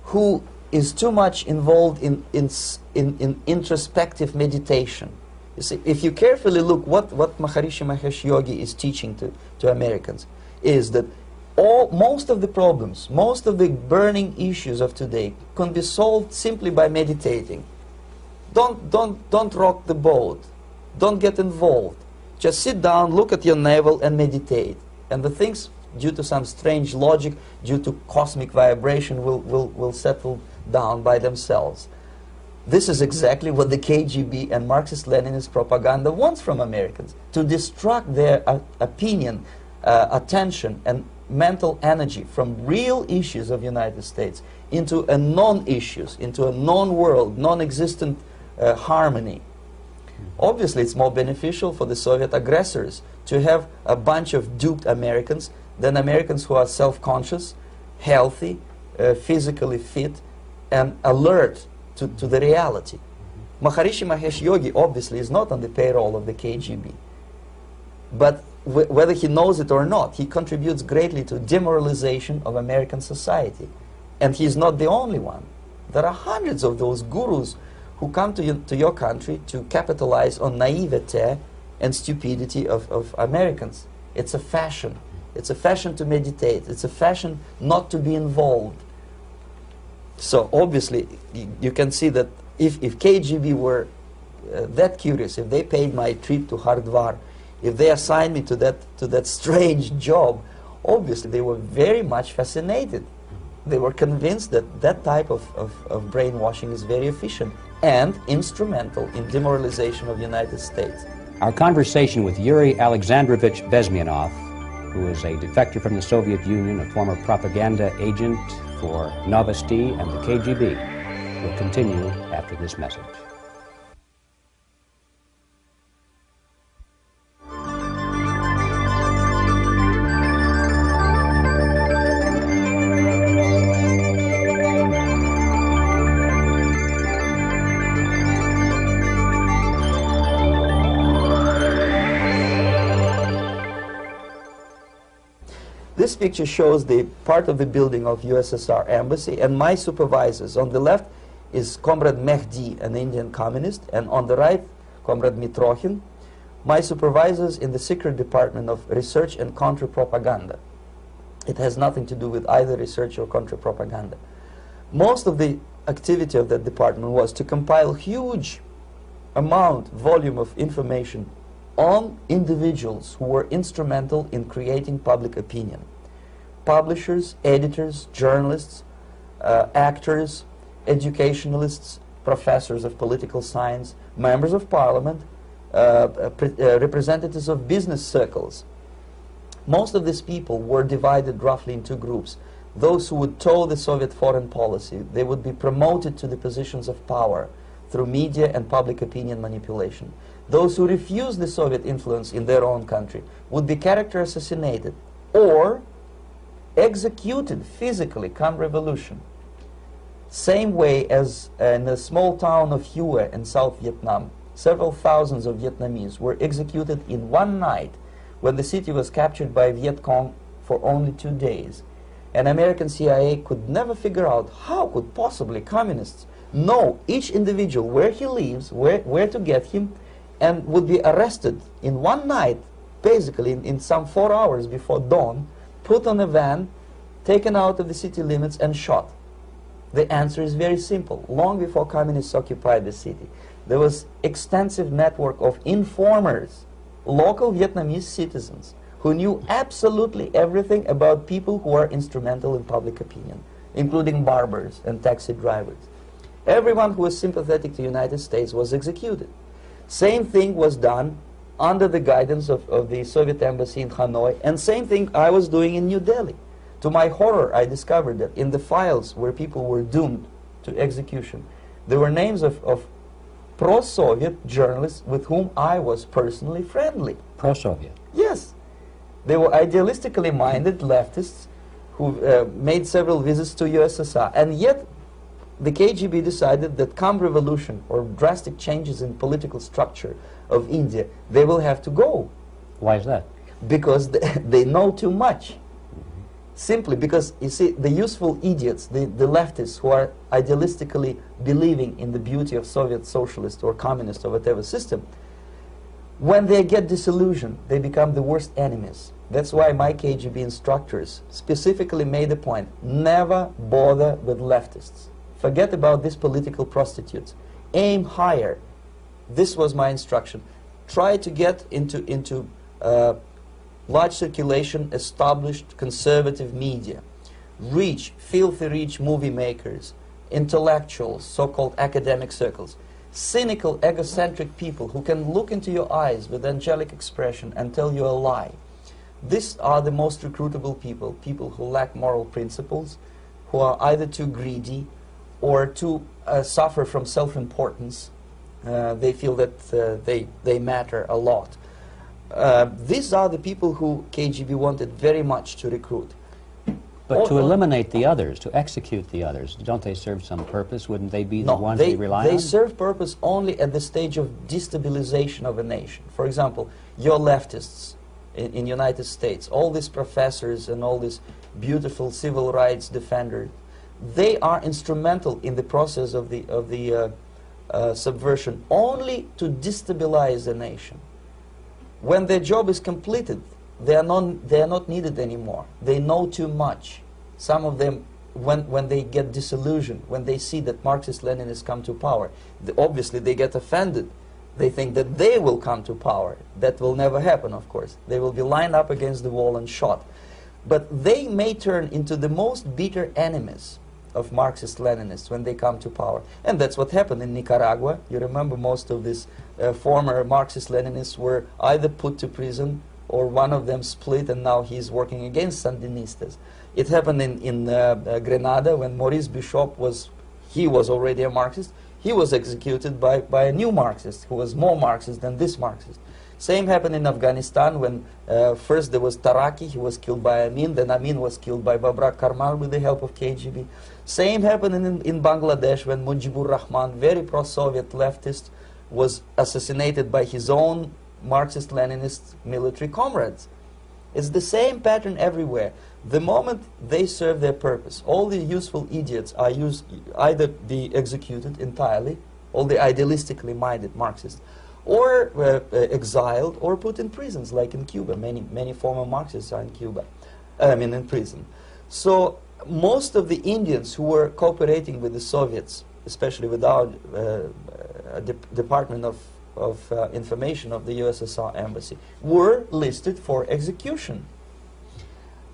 who is too much involved in introspective meditation. You see, if you carefully look what Maharishi Mahesh Yogi is teaching to Americans, is that most of the problems, most of the burning issues of today can be solved simply by meditating. Don't rock the boat. Don't get involved. Just sit down, look at your navel, and meditate. And the things, due to some strange logic, due to cosmic vibration, will settle down by themselves. This is exactly what the KGB and Marxist-Leninist propaganda wants from Americans, to distract their opinion, attention, and mental energy from real issues of the United States into a non-issues, into a non-world, non-existent harmony. Obviously, it's more beneficial for the Soviet aggressors to have a bunch of duped Americans than Americans who are self-conscious, healthy, physically fit, and alert to the reality. Maharishi Mahesh Yogi obviously is not on the payroll of the KGB. But whether he knows it or not, he contributes greatly to demoralization of American society. And he's not the only one. There are hundreds of those gurus who come to your country to capitalize on naivete and stupidity of Americans. It's a fashion. It's a fashion to meditate. It's a fashion not to be involved. So obviously, you can see that if KGB were that curious, if they paid my trip to Hardwar, if they assigned me to that strange job, obviously they were very much fascinated. They were convinced that that type of brainwashing is very efficient and instrumental in demoralization of the United States. Our conversation with Yuri Alexandrovich Bezmenov, who is a defector from the Soviet Union, a former propaganda agent for Novosti and the KGB, will continue after this message. This picture shows the part of the building of USSR embassy, and my supervisors. On the left is Comrade Mehdi, an Indian communist, and on the right, Comrade Mitrokhin, my supervisors in the secret department of research and counter-propaganda. It has nothing to do with either research or counter-propaganda. Most of the activity of that department was to compile huge volume of information on individuals who were instrumental in creating public opinion. Publishers, editors, journalists, actors, educationalists, professors of political science, members of parliament, representatives of business circles. Most of these people were divided roughly into groups. Those who would toe the Soviet foreign policy, they would be promoted to the positions of power through media and public opinion manipulation. Those who refused the Soviet influence in their own country would be character assassinated or executed physically come revolution. Same way as in the small town of Hue in South Vietnam, several thousands of Vietnamese were executed in one night when the city was captured by Viet Cong for only 2 days. And American CIA could never figure out how could possibly communists know each individual, where he lives, where to get him, and would be arrested in one night, basically in some 4 hours before dawn, put on a van, taken out of the city limits and shot. The answer is very simple. Long before communists occupied the city, there was extensive network of informers, local Vietnamese citizens, who knew absolutely everything about people who are instrumental in public opinion, including barbers and taxi drivers. Everyone who was sympathetic to the United States was executed. Same thing was done under the guidance of the Soviet embassy in Hanoi, and same thing I was doing in New Delhi. To my horror, I discovered that in the files where people were doomed to execution, there were names of pro-Soviet journalists with whom I was personally friendly. Pro-Soviet? Yes. They were idealistically minded leftists who made several visits to USSR, and yet the KGB decided that come revolution or drastic changes in political structure of India, they will have to go. Why is that? Because they know too much. Simply because, you see, the useful idiots, the leftists who are idealistically believing in the beauty of Soviet socialist or communist or whatever system, when they get disillusioned, they become the worst enemies. That's why my KGB instructors specifically made a point, never bother with leftists. Forget about these political prostitutes. Aim higher. This was my instruction. Try to get into large circulation, established conservative media. Reach, filthy rich movie makers, intellectuals, so-called academic circles. Cynical, egocentric people who can look into your eyes with angelic expression and tell you a lie. These are the most recruitable people, people who lack moral principles, who are either too greedy or too suffer from self-importance. They feel that they matter a lot. These are the people who KGB wanted very much to recruit. But to eliminate the others, to execute the others, don't they serve some purpose? Wouldn't they be the ones they rely on? They serve purpose only at the stage of destabilization of a nation. For example, your leftists in United States, all these professors and all these beautiful civil rights defenders, they are instrumental in the process of the subversion only to destabilize the nation. When their job is completed, they are not needed anymore. They know too much. Some of them, when they get disillusioned, when they see that Marxist-Leninists come to power, obviously they get offended. They think that they will come to power. That will never happen, of course. They will be lined up against the wall and shot. But they may turn into the most bitter enemies of Marxist-Leninists when they come to power. And that's what happened in Nicaragua. You remember most of these former Marxist-Leninists were either put to prison or one of them split, and now he's working against Sandinistas. It happened in Grenada when Maurice Bishop was already a Marxist. He was executed by a new Marxist who was more Marxist than this Marxist. Same happened in Afghanistan when first there was Taraki, he was killed by Amin, then Amin was killed by Babrak Karmal with the help of KGB. Same happened in Bangladesh when Mujibur Rahman, very pro-Soviet leftist, was assassinated by his own Marxist-Leninist military comrades. It's the same pattern everywhere. The moment they serve their purpose, all the useful idiots are either be executed entirely, all the idealistically minded Marxists, or exiled, or put in prisons, like in Cuba. Many former Marxists are in Cuba, in prison. So most of the Indians who were cooperating with the Soviets, especially with our Department of Information of the USSR Embassy, were listed for execution.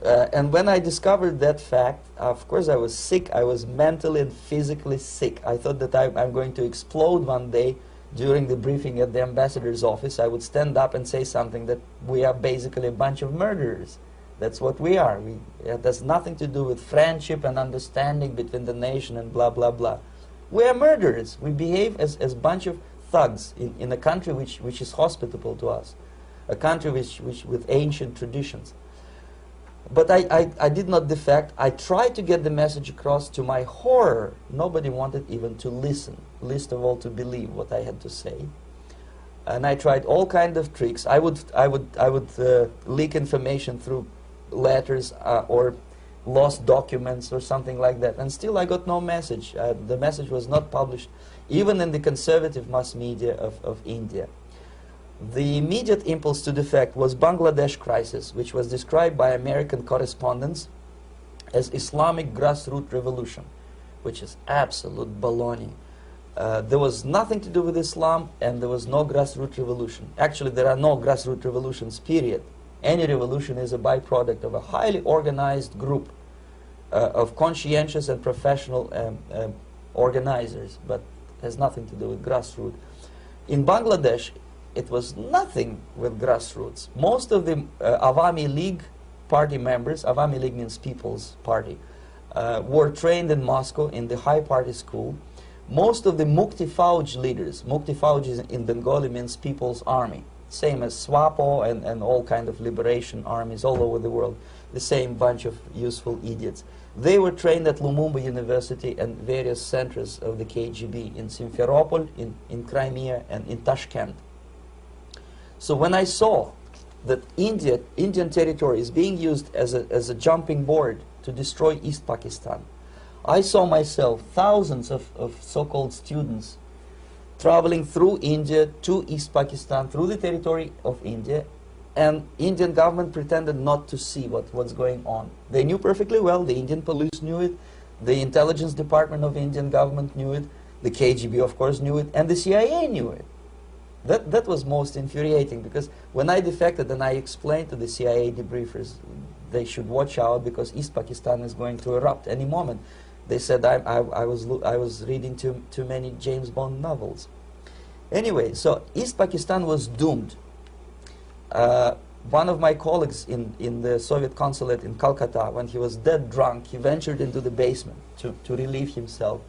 And when I discovered that fact, of course I was sick. I was mentally and physically sick. I thought that I'm going to explode one day during the briefing at the ambassador's office. I would stand up and say something that we are basically a bunch of murderers. That's what we are. It has nothing to do with friendship and understanding between the nation and blah, blah, blah. We are murderers. We behave as a bunch of thugs in a country which is hospitable to us, a country which with ancient traditions. But I did not defect. I tried to get the message across. To my horror, nobody wanted even to listen, least of all to believe what I had to say. And I tried all kinds of tricks. I would leak information through letters or lost documents or something like that. And still I got no message. The message was not published, even in the conservative mass media of India. The immediate impulse to defect was Bangladesh crisis, which was described by American correspondents as Islamic grassroots revolution, which is absolute baloney. There was nothing to do with Islam, and there was no grassroots revolution. Actually, there are no grassroots revolutions, period. Any revolution is a byproduct of a highly organized group of conscientious and professional organizers, but has nothing to do with grassroots. In Bangladesh, it was nothing with grassroots. Most of the Awami League party members, Awami League means People's Party, were trained in Moscow in the High Party School. Most of the Mukti Fauj leaders, Mukti Fauj in Bengali means People's Army, same as SWAPO and all kind of liberation armies all over the world, the same bunch of useful idiots. They were trained at Lumumba University and various centers of the KGB in Simferopol, in Crimea, and in Tashkent. So when I saw that Indian territory is being used as a jumping board to destroy East Pakistan, I saw myself thousands of so-called students traveling through India to East Pakistan, through the territory of India, and Indian government pretended not to see what's going on. They knew perfectly well, the Indian police knew it, the intelligence department of the Indian government knew it, the KGB of course knew it, and the CIA knew it. That was most infuriating, because when I defected and I explained to the CIA debriefers they should watch out because East Pakistan is going to erupt any moment, they said I was reading too many James Bond novels. Anyway, so East Pakistan was doomed. One of my colleagues in the Soviet consulate in Calcutta, when he was dead drunk, he ventured into the basement to relieve himself,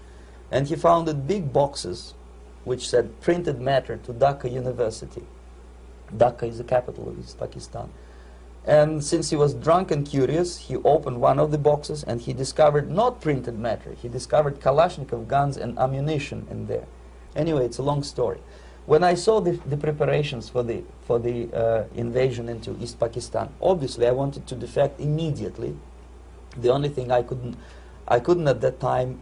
and he found big boxes which said printed matter to Dhaka University. Dhaka is the capital of East Pakistan. And since he was drunk and curious, he opened one of the boxes and he discovered not printed matter. He discovered Kalashnikov guns and ammunition in there. Anyway, it's a long story. When I saw the preparations for the invasion into East Pakistan, obviously I wanted to defect immediately. The only thing I couldn't at that time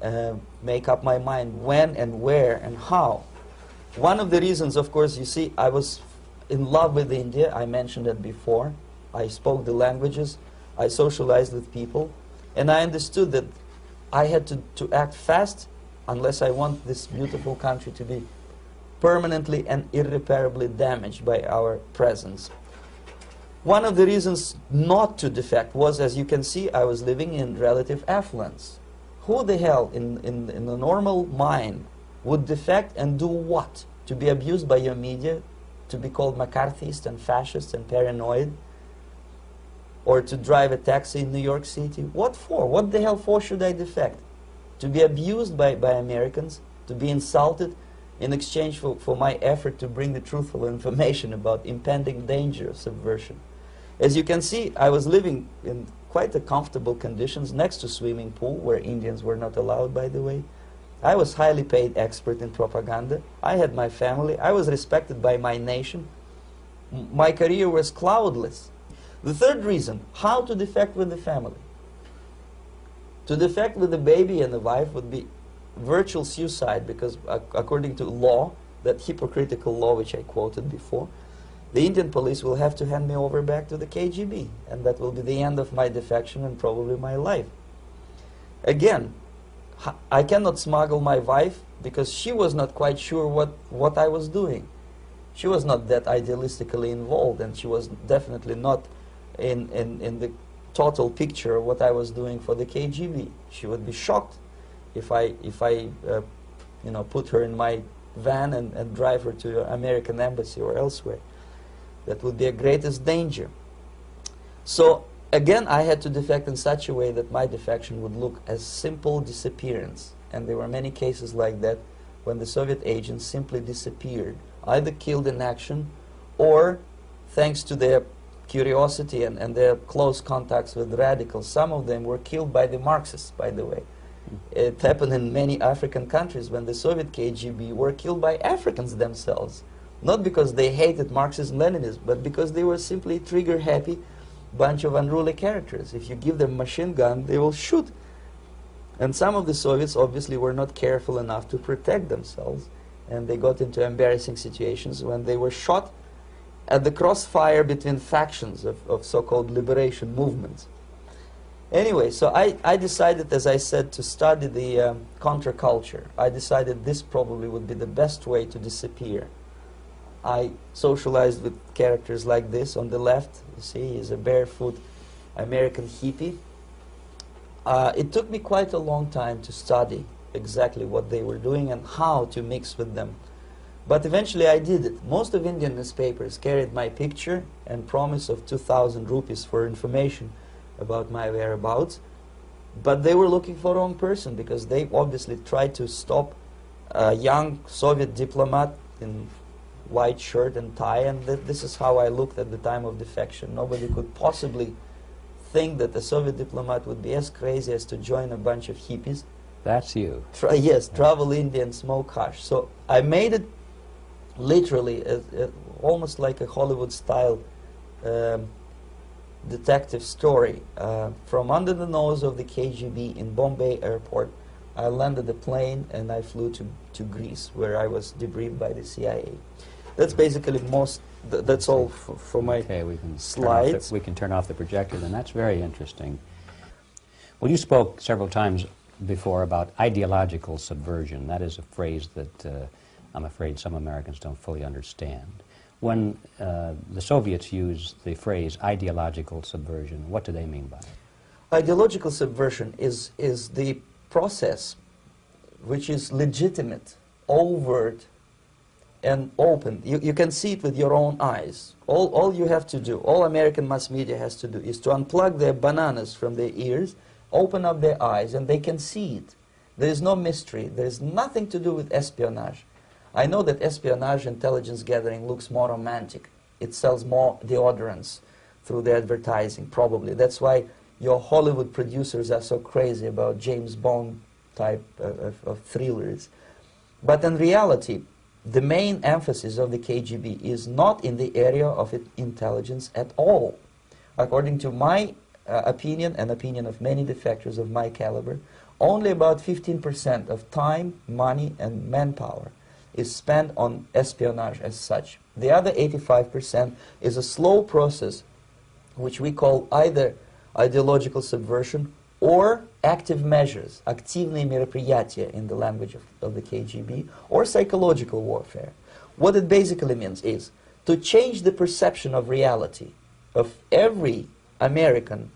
make up my mind when and where and how. One of the reasons, of course, you see, I was in love with India. I mentioned it before. I spoke the languages. I socialized with people. And I understood that I had to act fast unless I want this beautiful country to be permanently and irreparably damaged by our presence. One of the reasons not to defect was, as you can see, I was living in relative affluence. Who the hell in a normal mind would defect and do what? To be abused by your media, to be called McCarthyist and fascist and paranoid, or to drive a taxi in New York City? What for? What the hell for should I defect? To be abused by Americans, to be insulted in exchange for my effort to bring the truthful information about impending danger of subversion. As you can see, I was living in quite a comfortable conditions next to swimming pool, where Indians were not allowed, by the way. I was highly paid expert in propaganda. I had my family. I was respected by my nation. My career was cloudless. The third reason, how to defect with the family. To defect with the baby and the wife would be virtual suicide, because according to law, that hypocritical law which I quoted before, the Indian police will have to hand me over back to the KGB, and that will be the end of my defection and probably my life. Again, I cannot smuggle my wife because she was not quite sure what I was doing. She was not that idealistically involved, and she was definitely not in the total picture of what I was doing for the KGB. She would be shocked if I you know, put her in my van and drive her to the American embassy or elsewhere. That would be a greatest danger. So again, I had to defect in such a way that my defection would look as simple disappearance. And there were many cases like that when the Soviet agents simply disappeared, either killed in action or, thanks to their curiosity and their close contacts with radicals, some of them were killed by the Marxists, by the way. It happened in many African countries when the Soviet KGB were killed by Africans themselves. Not because they hated Marxism-Leninism, but because they were simply trigger-happy bunch of unruly characters. If you give them a machine gun, they will shoot. And some of the Soviets obviously were not careful enough to protect themselves, and they got into embarrassing situations when they were shot at the crossfire between factions of so-called liberation movements. Anyway, so I decided, as I said, to study the counterculture. I decided this probably would be the best way to disappear. I socialized with characters like this. On the left, you see, is a barefoot American hippie. It took me quite a long time to study exactly what they were doing and how to mix with them. But eventually I did it. Most of Indian newspapers carried my picture and promise of 2,000 rupees for information about my whereabouts. But they were looking for the wrong person, because they obviously tried to stop a young Soviet diplomat in white shirt and tie, and this is how I looked at the time of defection. Nobody could possibly think that a Soviet diplomat would be as crazy as to join a bunch of hippies. That's you. Yes, travel India and smoke hash. So I made it literally almost like a Hollywood-style detective story. From under the nose of the KGB in Bombay airport, I landed the plane and I flew to Greece, where I was debriefed by the CIA. That's basically that's all for my slides. We can turn off the projector, then. That's very interesting. Well, you spoke several times before about ideological subversion. That is a phrase that I'm afraid some Americans don't fully understand. When the Soviets use the phrase ideological subversion, what do they mean by it? Ideological subversion is the process which is legitimate, overt, and open. You can see it with your own eyes. All you have to do, all American mass media has to do, is to unplug their bananas from their ears, open up their eyes, and they can see it. There is no mystery. There is nothing to do with espionage. I know that espionage intelligence gathering looks more romantic. It sells more deodorants through the advertising, probably. That's why your Hollywood producers are so crazy about James Bond type of thrillers. But in reality, the main emphasis of the KGB is not in the area of intelligence at all. According to my opinion, and opinion of many defectors of my caliber, only about 15% of time, money, and manpower is spent on espionage as such. The other 85% is a slow process which we call either ideological subversion or active measures, активные мероприятия in the language of the KGB, or psychological warfare. What it basically means is to change the perception of reality of every American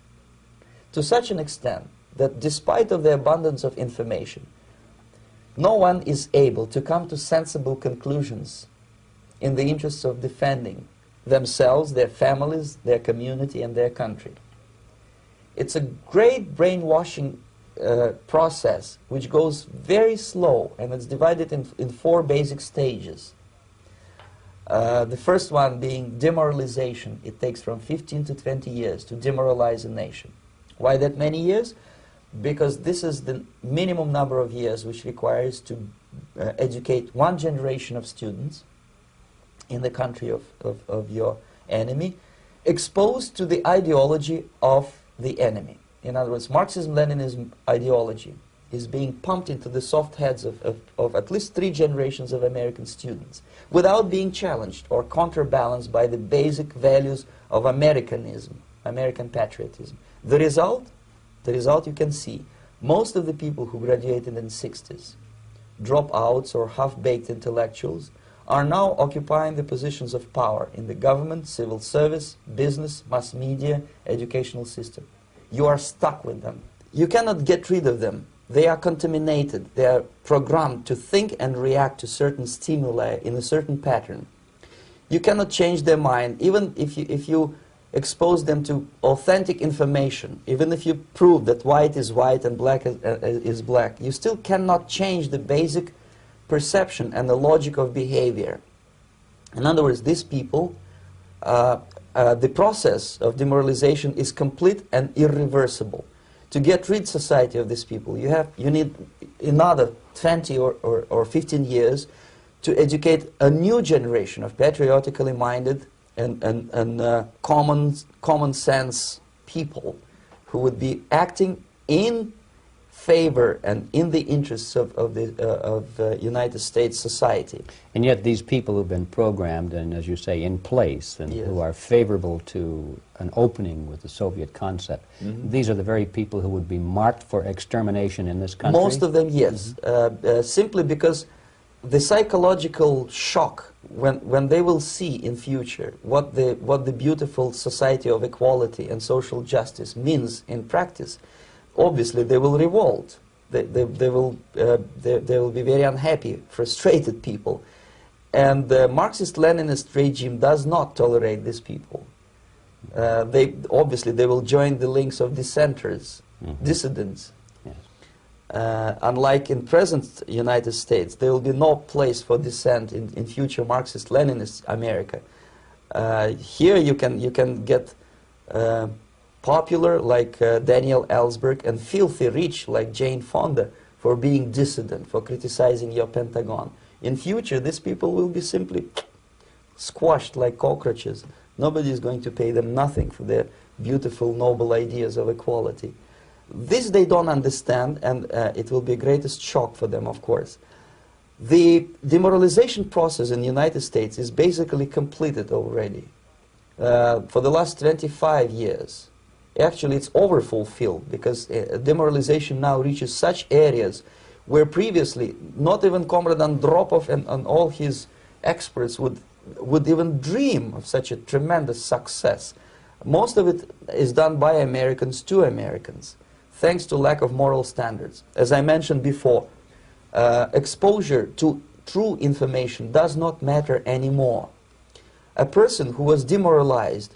to such an extent that despite of the abundance of information, no one is able to come to sensible conclusions in the interests of defending themselves, their families, their community, and their country. It's a great brainwashing process which goes very slow, and it's divided in 4 basic stages. The first one being demoralization. It takes from 15 to 20 years to demoralize a nation. Why that many years? Because this is the minimum number of years which requires to educate one generation of students in the country of your enemy, exposed to the ideology of the enemy. In other words, Marxism-Leninism ideology is being pumped into the soft heads of at least 3 generations of American students without being challenged or counterbalanced by the basic values of Americanism, American patriotism. The result you can see. Most of the people who graduated in the 60s, dropouts or half-baked intellectuals, are now occupying the positions of power in the government, civil service, business, mass media, educational system. You are stuck with them. You cannot get rid of them. They are contaminated. They are programmed to think and react to certain stimuli in a certain pattern. You cannot change their mind, even if you expose them to authentic information, even if you prove that white is white and black is black. You still cannot change the basic perception and the logic of behavior. In other words, these people, the process of demoralization is complete and irreversible. To get rid society of these people, you need another 20 or 15 years to educate a new generation of patriotically minded and common sense people who would be acting in favor and in the interests of United States society. And yet these people who've been programmed and, as you say, in place and Yes. who are favorable to an opening with the Soviet concept, these are the very people who would be marked for extermination in this country? Most of them, yes. Simply because the psychological shock when they will see in future what the beautiful society of equality and social justice means in practice, obviously they will revolt. They will be very unhappy, frustrated people. And the Marxist-Leninist regime does not tolerate these people. Obviously they will join the links of dissenters, dissidents. Unlike in present United States, there will be no place for dissent in future Marxist-Leninist America. Here you can get popular like Daniel Ellsberg and filthy rich like Jane Fonda for being dissident, for criticizing your Pentagon. In future, these people will be simply squashed like cockroaches. Nobody is going to pay them nothing for their beautiful, noble ideas of equality. This they don't understand, and it will be a greatest shock for them, of course. The demoralization process in the United States is basically completed already. For the last 25 years, actually it's overfulfilled, because demoralization now reaches such areas where previously not even Comrade Andropov and all his experts would even dream of such a tremendous success. Most of it is done by Americans to Americans, thanks to lack of moral standards. As I mentioned before, exposure to true information does not matter anymore. A person who was demoralized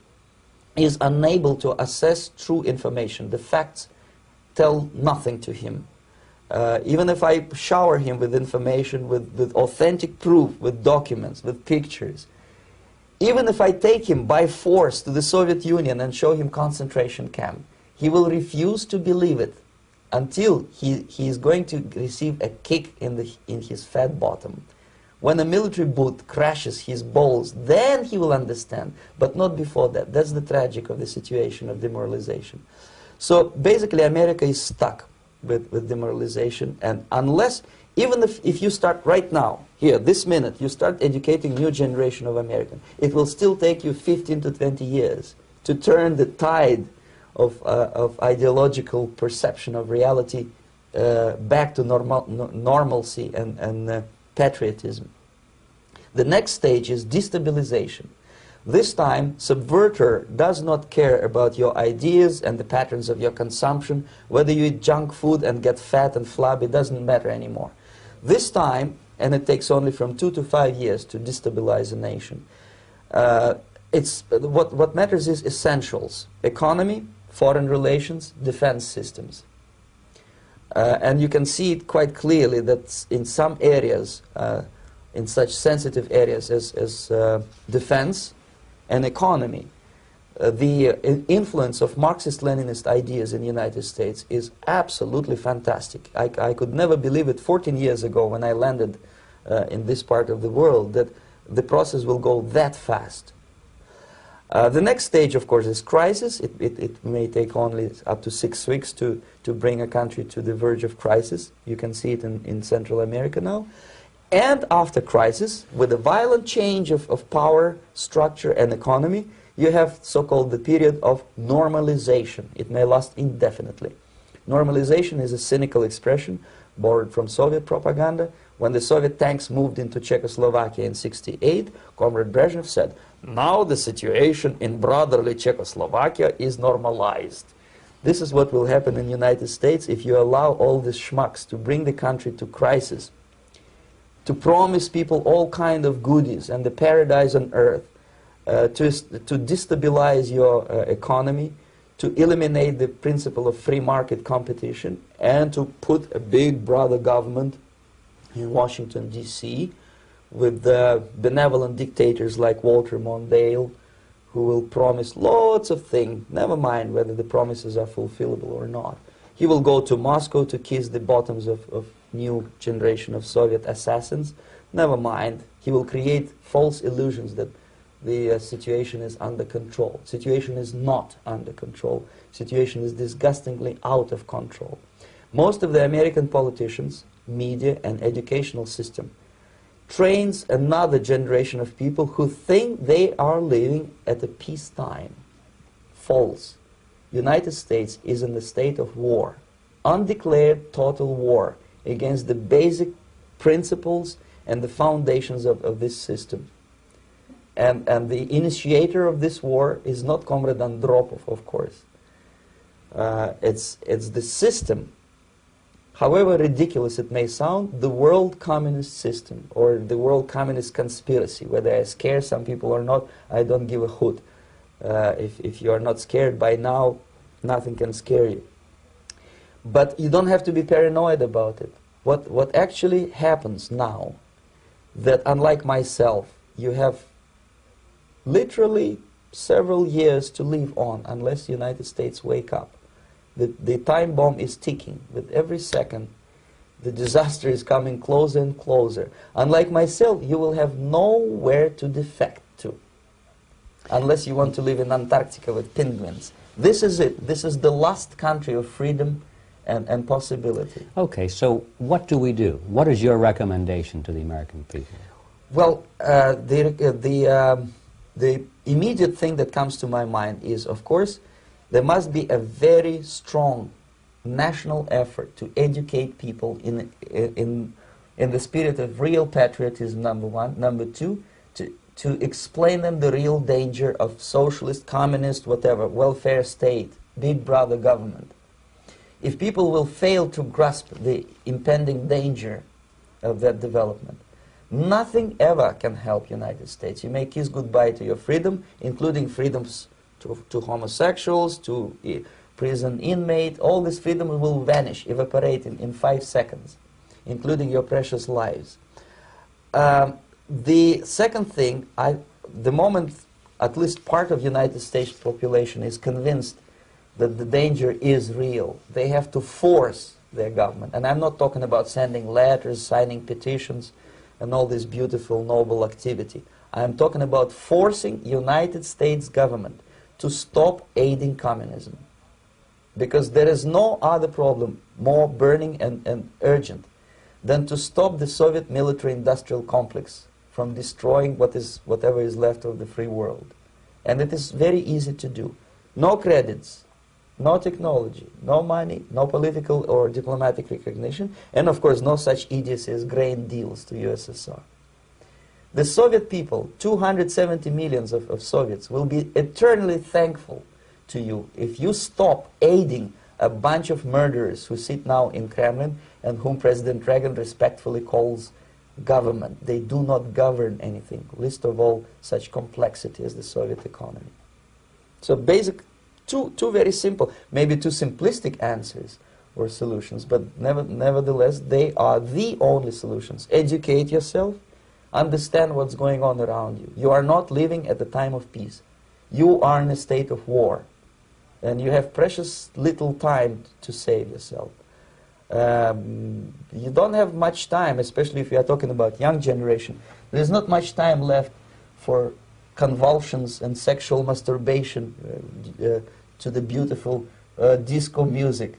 is unable to assess true information. The facts tell nothing to him. Even if I shower him with information, with authentic proof, with documents, with pictures, even if I take him by force to the Soviet Union and show him concentration camp, he will refuse to believe it until he is going to receive a kick in his fat bottom. When a military boot crashes his balls, then he will understand, but not before that. That's the tragic of the situation of demoralization. So basically America is stuck with demoralization, and unless, even if you start right now, here, this minute, you start educating new generation of Americans, it will still take you 15 to 20 years to turn the tide of ideological perception of reality back to normalcy and patriotism. The next stage is destabilization. This time, subverter does not care about your ideas and the patterns of your consumption. Whether you eat junk food and get fat and flabby, doesn't matter anymore. This time, and it takes only from 2 to 5 years to destabilize a nation, what matters is essentials: economy, foreign relations, defense systems. And you can see it quite clearly that in some areas, in such sensitive areas as defense and economy, the influence of Marxist-Leninist ideas in the United States is absolutely fantastic. I could never believe it 14 years ago when I landed in this part of the world, that the process will go that fast. The next stage, of course, is crisis. It may take only up to 6 weeks to bring a country to the verge of crisis. You can see it in Central America now. And after crisis, with a violent change of power, structure, and economy, you have so-called the period of normalization. It may last indefinitely. Normalization is a cynical expression borrowed from Soviet propaganda. When the Soviet tanks moved into Czechoslovakia in '68, Comrade Brezhnev said, "Now the situation in brotherly Czechoslovakia is normalized." This is what will happen in the United States if you allow all these schmucks to bring the country to crisis, to promise people all kind of goodies and the paradise on earth, to destabilize your economy, to eliminate the principle of free market competition, and to put a big brother government in Washington, D.C., with benevolent dictators like Walter Mondale, who will promise lots of things, never mind whether the promises are fulfillable or not. He will go to Moscow to kiss the bottoms of new generation of Soviet assassins, never mind. He will create false illusions that the situation is under control. Situation is not under control. Situation is disgustingly out of control. Most of the American politicians, media, and educational system trains another generation of people who think they are living at a peacetime. False. United States is in the state of war, undeclared total war against the basic principles and the foundations of this system. And the initiator of this war is not Comrade Andropov, of course. It's the system. However ridiculous it may sound, the world communist system or the world communist conspiracy, whether I scare some people or not, I don't give a hoot. If you are not scared by now, nothing can scare you. But you don't have to be paranoid about it. What actually happens now, that unlike myself, you have literally several years to live on unless the United States wake up. The time bomb is ticking. With every second, the disaster is coming closer and closer. Unlike myself, you will have nowhere to defect to, unless you want to live in Antarctica with penguins. This is it. This is the last country of freedom and possibility. Okay, so what do we do? What is your recommendation to the American people? Well, the immediate thing that comes to my mind is, of course, there must be a very strong national effort to educate people in the spirit of real patriotism, number one. Number two, to explain them the real danger of socialist, communist, whatever, welfare state, big brother government. If people will fail to grasp the impending danger of that development, nothing ever can help United States. You may kiss goodbye to your freedom, including freedoms to homosexuals, to prison inmate. All this freedom will vanish, evaporate in 5 seconds, including your precious lives. The second thing, the moment at least part of United States population is convinced that the danger is real, they have to force their government. And I'm not talking about sending letters, signing petitions, and all this beautiful, noble activity. I'm talking about forcing United States government to stop aiding communism. Because there is no other problem more burning and urgent than to stop the Soviet military-industrial complex from destroying whatever is left of the free world. And it is very easy to do. No credits, no technology, no money, no political or diplomatic recognition, and of course no such idiocy as grain deals to USSR. The Soviet people, 270 millions of Soviets, will be eternally thankful to you if you stop aiding a bunch of murderers who sit now in Kremlin and whom President Reagan respectfully calls government. They do not govern anything, least of all such complexity as the Soviet economy. So basic, two very simple, maybe too simplistic answers or solutions, but nevertheless they are the only solutions. Educate yourself. Understand what's going on around you. You are not living at the time of peace. You are in a state of war. And you have precious little time to save yourself. You don't have much time, especially if you are talking about young generation. There's not much time left for convulsions and sexual masturbation to the beautiful disco music.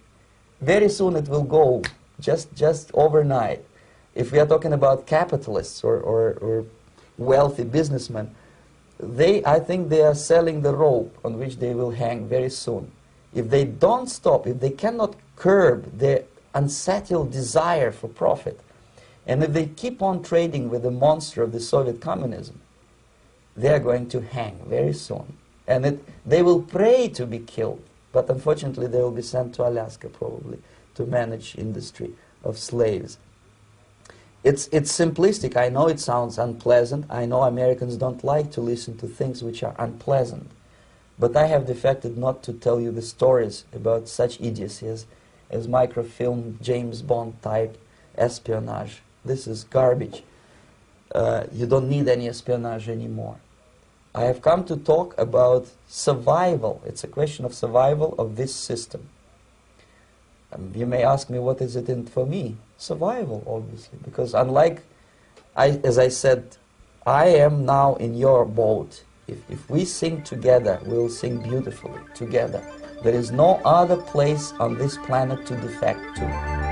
Very soon it will go, just overnight. If we are talking about capitalists or wealthy businessmen, I think they are selling the rope on which they will hang very soon. If they don't stop, if they cannot curb their unsettled desire for profit, and if they keep on trading with the monster of the Soviet communism, they are going to hang very soon. And they will pray to be killed, but unfortunately they will be sent to Alaska probably to manage industry of slaves. It's simplistic. I know it sounds unpleasant. I know Americans don't like to listen to things which are unpleasant. But I have defected not to tell you the stories about such idiocy as microfilm, James Bond type espionage. This is garbage. You don't need any espionage anymore. I have come to talk about survival. It's a question of survival of this system. You may ask me, what is it in for me? Survival, obviously, because unlike, as I said, I am now in your boat. If we sing together, we'll sing beautifully together. There is no other place on this planet to defect to.